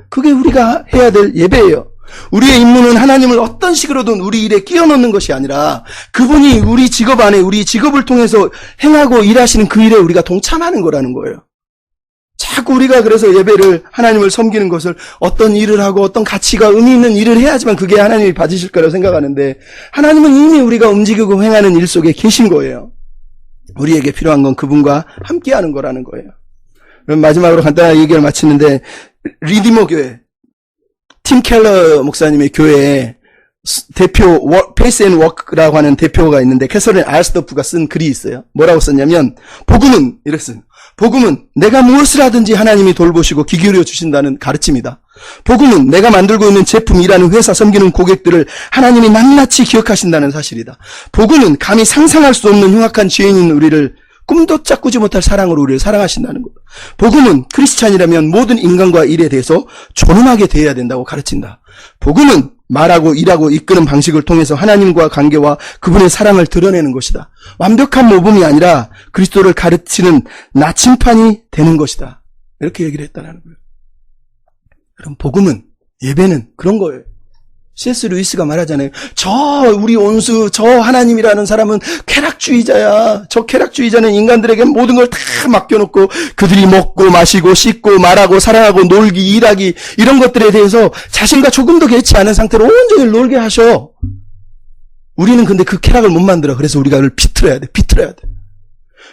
그게 우리가 해야 될 예배예요. 우리의 임무는 하나님을 어떤 식으로든 우리 일에 끼워 넣는 것이 아니라 그분이 우리 직업 안에 우리 직업을 통해서 행하고 일하시는 그 일에 우리가 동참하는 거라는 거예요. 자꾸 우리가 그래서 예배를 하나님을 섬기는 것을 어떤 일을 하고 어떤 가치가 의미 있는 일을 해야지만 그게 하나님이 받으실 거라고 생각하는데 하나님은 이미 우리가 움직이고 행하는 일 속에 계신 거예요. 우리에게 필요한 건 그분과 함께하는 거라는 거예요. 그럼 마지막으로 간단하게 얘기를 마치는데 리디머 교회 팀 켈러 목사님의 교회에 대표 페이스 앤 워크라고 하는 대표가 있는데 캐서린 알스토프가 쓴 글이 있어요. 뭐라고 썼냐면 복음은 이랬어요. 복음은 내가 무엇을 하든지 하나님이 돌보시고 귀 기울여 주신다는 가르침이다. 복음은 내가 만들고 있는 제품, 일하는 회사, 섬기는 고객들을 하나님이 낱낱이 기억하신다는 사실이다. 복음은 감히 상상할 수 없는 흉악한 죄인인 우리를 꿈도 짝꾸지 못할 사랑으로 우리를 사랑하신다는 것. 복음은 크리스찬이라면 모든 인간과 일에 대해서 존엄하게 대해야 된다고 가르친다. 복음은 말하고 일하고 이끄는 방식을 통해서 하나님과 관계와 그분의 사랑을 드러내는 것이다. 완벽한 모범이 아니라 그리스도를 가르치는 나침판이 되는 것이다. 이렇게 얘기를 했다는 거예요. 그럼 복음은, 예배는 그런 거예요. C.S. 루이스가 말하잖아요. 우리 온수, 저 하나님이라는 사람은 쾌락주의자야. 저 쾌락주의자는 인간들에게 모든 걸 다 맡겨놓고 그들이 먹고 마시고 씻고 말하고 사랑하고 놀기, 일하기 이런 것들에 대해서 자신과 조금도 개의치 않은 상태로 온종일 놀게 하셔. 우리는 근데 그 쾌락을 못 만들어. 그래서 우리가 그걸 비틀어야 돼.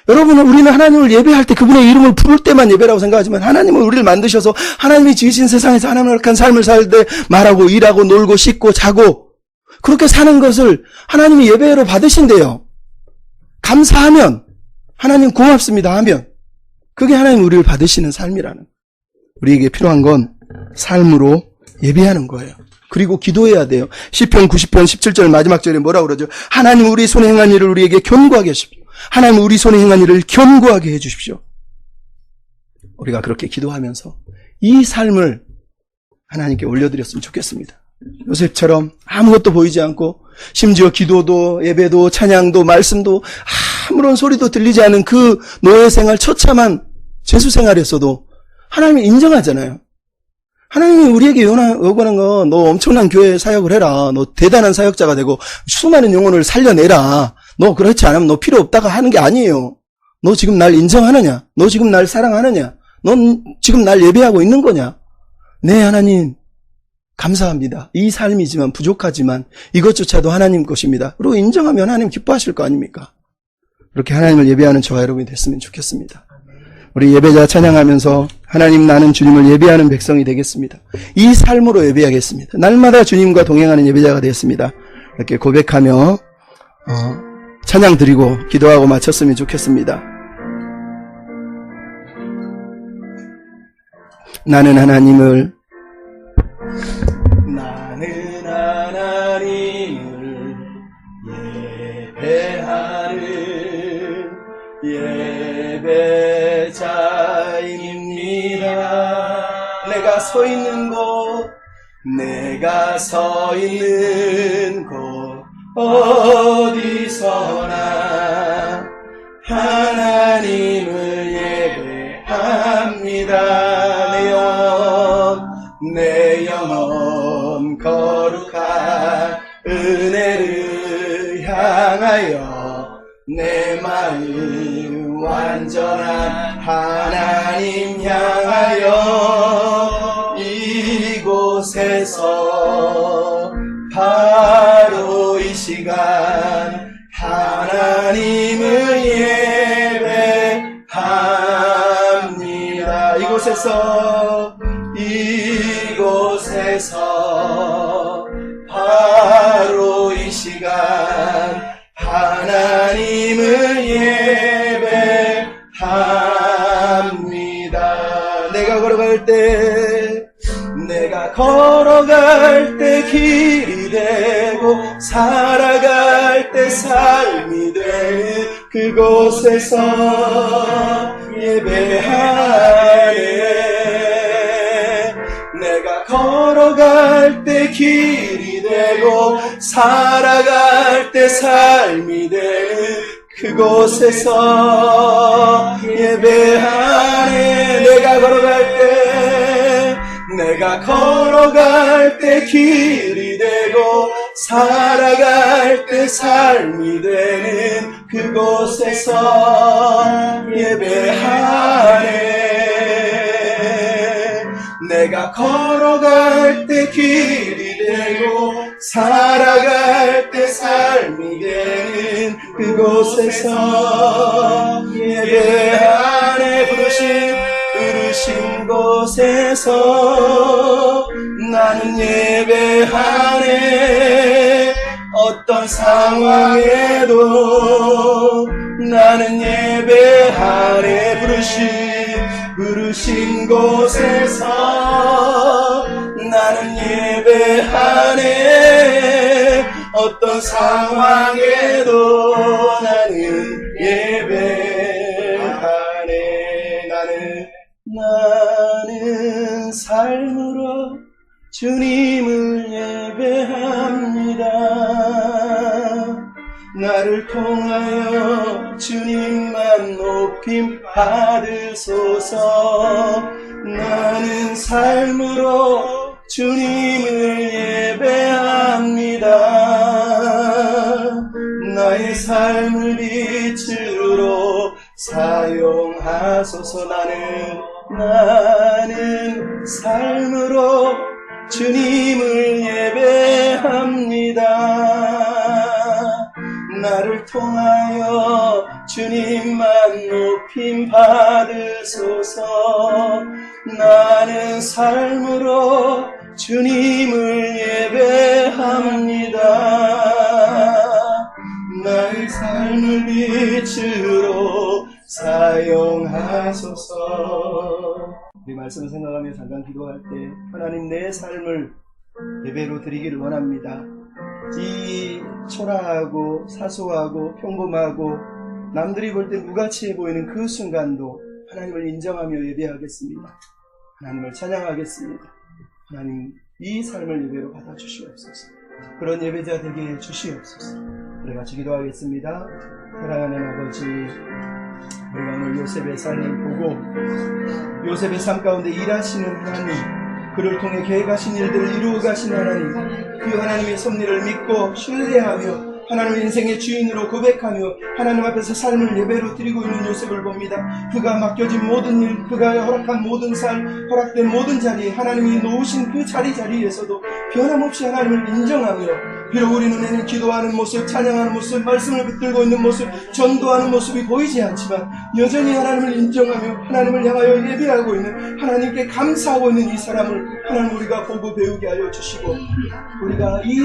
여러분, 우리는 하나님을 예배할 때 그분의 이름을 부를 때만 예배라고 생각하지만 하나님은 우리를 만드셔서 하나님이 지으신 세상에서 하나님을 삶을 살 때 말하고 일하고 놀고 씻고 자고 그렇게 사는 것을 하나님이 예배로 받으신대요. 감사하면 하나님 고맙습니다 하면 그게 하나님 우리를 받으시는 삶이라는. 우리에게 필요한 건 삶으로 예배하는 거예요. 그리고 기도해야 돼요. 시편 90편 17절 마지막 절에 뭐라고 그러죠? 하나님 우리 손에 행한 일을 우리에게 견고하게 하십시오. 하나님 우리 손에 행한 일을 견고하게 해주십시오. 우리가 그렇게 기도하면서 이 삶을 하나님께 올려드렸으면 좋겠습니다. 요셉처럼 아무것도 보이지 않고 심지어 기도도 예배도 찬양도 말씀도 아무런 소리도 들리지 않은 그 노예 생활 처참한 죄수 생활에서도 하나님이 인정하잖아요. 하나님이 우리에게 요구하는 건 너 엄청난 교회 사역을 해라. 너 대단한 사역자가 되고 수많은 영혼을 살려내라. 너 그렇지 않으면 너 필요 없다가 하는 게 아니에요. 너 지금 날 인정하느냐? 너 지금 날 사랑하느냐? 넌 지금 날 예배하고 있는 거냐? 네, 하나님 감사합니다. 이 삶이지만 부족하지만 이것조차도 하나님 것입니다. 그리고 인정하면 하나님 기뻐하실 거 아닙니까? 그렇게 하나님을 예배하는 저와 여러분이 됐으면 좋겠습니다. 우리 예배자 찬양하면서 하나님 나는 주님을 예배하는 백성이 되겠습니다. 이 삶으로 예배하겠습니다. 날마다 주님과 동행하는 예배자가 되겠습니다. 이렇게 고백하며 찬양 드리고 기도하고 마쳤으면 좋겠습니다. 나는 하나님을 예배하는 예배자입니다. 내가 서 있는 곳 어디서나 하나님을 예배합니다. 내 영혼 거룩한 은혜를 향하여 내 마음 완전한 하나님 향하여 이곳에서 바로 이 시간 하나님을 예배합니다. 이곳에서 바로 이 시간 하나님을 예배합니다. 내가 걸어갈 때 길이 되고 살아갈 때 삶이 되는 그곳에서 예배하네. 내가 걸어갈 때 길이 되고 살아갈 때 삶이 되는 그곳에서 예배하네. 내가 걸어갈 때 길이 되고 살아갈 때 삶이 되는 그곳에서 예배하네. 내가 걸어갈 때 길이 되고 살아갈 때 삶이 되는 그곳에서 예배하네. 부르신 곳에서 나는 예배하네. 어떤 상황에도 나는 예배하네. 부르신 곳에서 나는 예배하네. 어떤 상황에도 나는 예배하네. 나는 삶으로 주님을 예배합니다. 나를 통하여 주님만 높임 받으소서. 나는 삶으로 주님을 예배합니다. 나의 삶을 빛으로 사용하소서. 나는 삶으로 주님을 예배합니다. 나를 통하여 주님만 높임 받으소서. 나는 삶으로 주님을 예배합니다. 나의 삶을 빛으로 사용하소서. 이 말씀을 생각하며 잠깐 기도할 때 하나님 내 삶을 예배로 드리기를 원합니다. 이 초라하고 사소하고 평범하고 남들이 볼 때 무가치해 보이는 그 순간도 하나님을 인정하며 예배하겠습니다. 하나님을 찬양하겠습니다. 하나님 이 삶을 예배로 받아주시옵소서. 그런 예배자 되게 해주시옵소서. 우리 같이 기도하겠습니다. 사랑하는 아버지, 우리가 오늘 요셉의 삶을 보고 요셉의 삶 가운데 일하시는 하나님, 그를 통해 계획하신 일들을 이루어 가신 하나님, 그 하나님의 섭리를 믿고 신뢰하며 하나님의 인생의 주인으로 고백하며 하나님 앞에서 삶을 예배로 드리고 있는 요셉을 봅니다. 그가 맡겨진 모든 일, 그가 허락한 모든 삶, 허락된 모든 자리, 하나님이 놓으신 그 자리에서도 변함없이 하나님을 인정하며, 비록 우리 눈에는 기도하는 모습, 찬양하는 모습, 말씀을 붙들고 있는 모습, 전도하는 모습이 보이지 않지만 여전히 하나님을 인정하며 하나님을 향하여 예배하고 있는, 하나님께 감사하고 있는 이 사람을 하나님 우리가 보고 배우게 하여 주시고, 우리가 이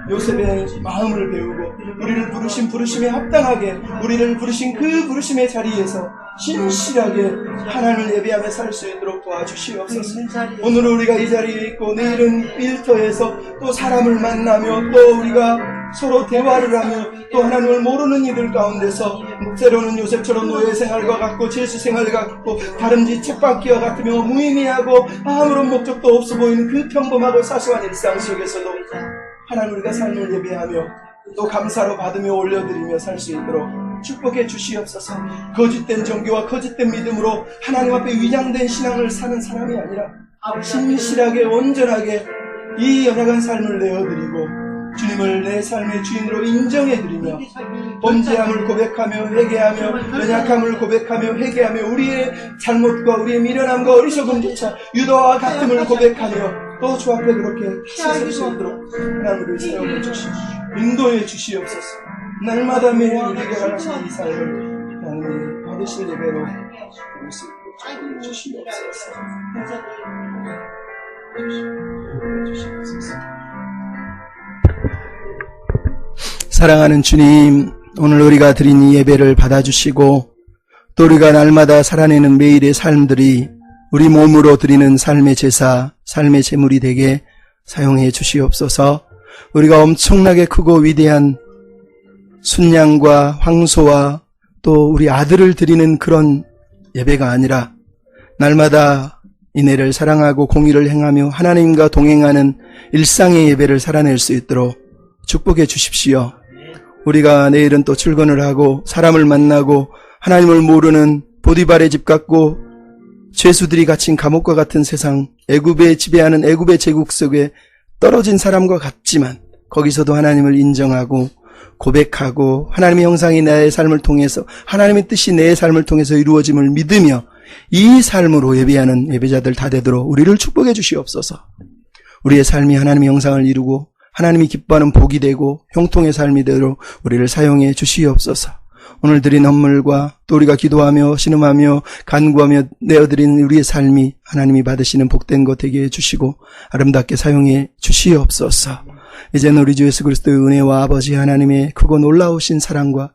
요셉의 마음을 배우고 우리를 부르신 부르심에 합당하게 우리를 부르신 그 부르심의 자리에서 신실하게 하나님을 예배하며 살 수 있도록 도와주시옵소서. 오늘 우리가 이 자리에 있고 내일은 일터에서 또 사람을 만나며 또 우리가 서로 대화를 하며 또 하나님을 모르는 이들 가운데서 때로는 요셉처럼 노예 생활과 같고 죄수 생활과 같고 다름쥐 쳇바퀴와 같으며 무의미하고 아무런 목적도 없어 보이는 그 평범하고 사소한 일상 속에서도 하나님 우리가 삶을 예배하며 또 감사로 받으며 올려드리며 살 수 있도록 축복해 주시옵소서. 거짓된 종교와 거짓된 믿음으로 하나님 앞에 위장된 신앙을 사는 사람이 아니라 신실하게 온전하게 이 연약한 삶을 내어드리고 주님을 내 삶의 주인으로 인정해드리며 범죄함을 고백하며 회개하며 연약함을 고백하며 회개하며 우리의 잘못과 우리의 미련함과 어리석음조차 유다와 같음을 고백하며 또 주 앞에 그렇게 설 수 있도록 하나님을 사용해 주시옵소서. 인도해 주시옵소서. 날마다 매일 우리에게 가르치는 이 삶을 하나님이 받으실 예배로 드릴 수 있도록 주시옵소서. 주시옵소서. 사랑하는 주님, 오늘 우리가 드린 이 예배를 받아주시고 또 우리가 날마다 살아내는 매일의 삶들이 우리 몸으로 드리는 삶의 제사, 삶의 제물이 되게 사용해 주시옵소서. 우리가 엄청나게 크고 위대한 순양과 황소와 또 우리 아들을 드리는 그런 예배가 아니라 날마다 이내를 사랑하고 공의를 행하며 하나님과 동행하는 일상의 예배를 살아낼 수 있도록 축복해 주십시오. 우리가 내일은 또 출근을 하고 사람을 만나고 하나님을 모르는 보디발의 집 같고 죄수들이 갇힌 감옥과 같은 세상, 애굽에 지배하는 애굽의 제국 속에 떨어진 사람과 같지만 거기서도 하나님을 인정하고 고백하고 하나님의 형상이 나의 삶을 통해서 하나님의 뜻이 내 삶을 통해서 이루어짐을 믿으며 이 삶으로 예배하는 예배자들 다 되도록 우리를 축복해 주시옵소서. 우리의 삶이 하나님의 형상을 이루고 하나님이 기뻐하는 복이 되고 형통의 삶이 되도록 우리를 사용해 주시옵소서. 오늘 드린 헌물과 또 우리가 기도하며 신음하며 간구하며 내어드린 우리의 삶이 하나님이 받으시는 복된 것 되게 해주시고 아름답게 사용해 주시옵소서. 이제는 우리 주 예수 그리스도의 은혜와 아버지 하나님의 크고 놀라우신 사랑과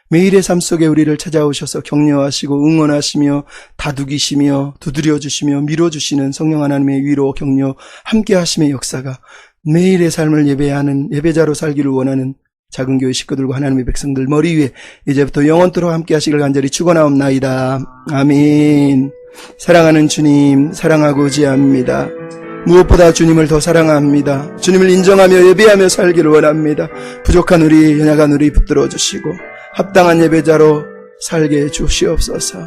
매일의 삶 속에 우리를 찾아오셔서 격려하시고 응원하시며 다독이시며 두드려주시며 밀어주시는 성령 하나님의 위로 격려 함께 하심의 역사가 매일의 삶을 예배하는 예배자로 살기를 원하는 작은 교회 식구들과 하나님의 백성들 머리 위에 이제부터 영원토록 함께 하시길 간절히 축원하옵나이다. 아멘. 사랑하는 주님, 사랑하고 의지합니다. 무엇보다 주님을 더 사랑합니다. 주님을 인정하며 예배하며 살기를 원합니다. 부족한 우리, 연약한 우리 붙들어 주시고 합당한 예배자로 살게 해 주시옵소서.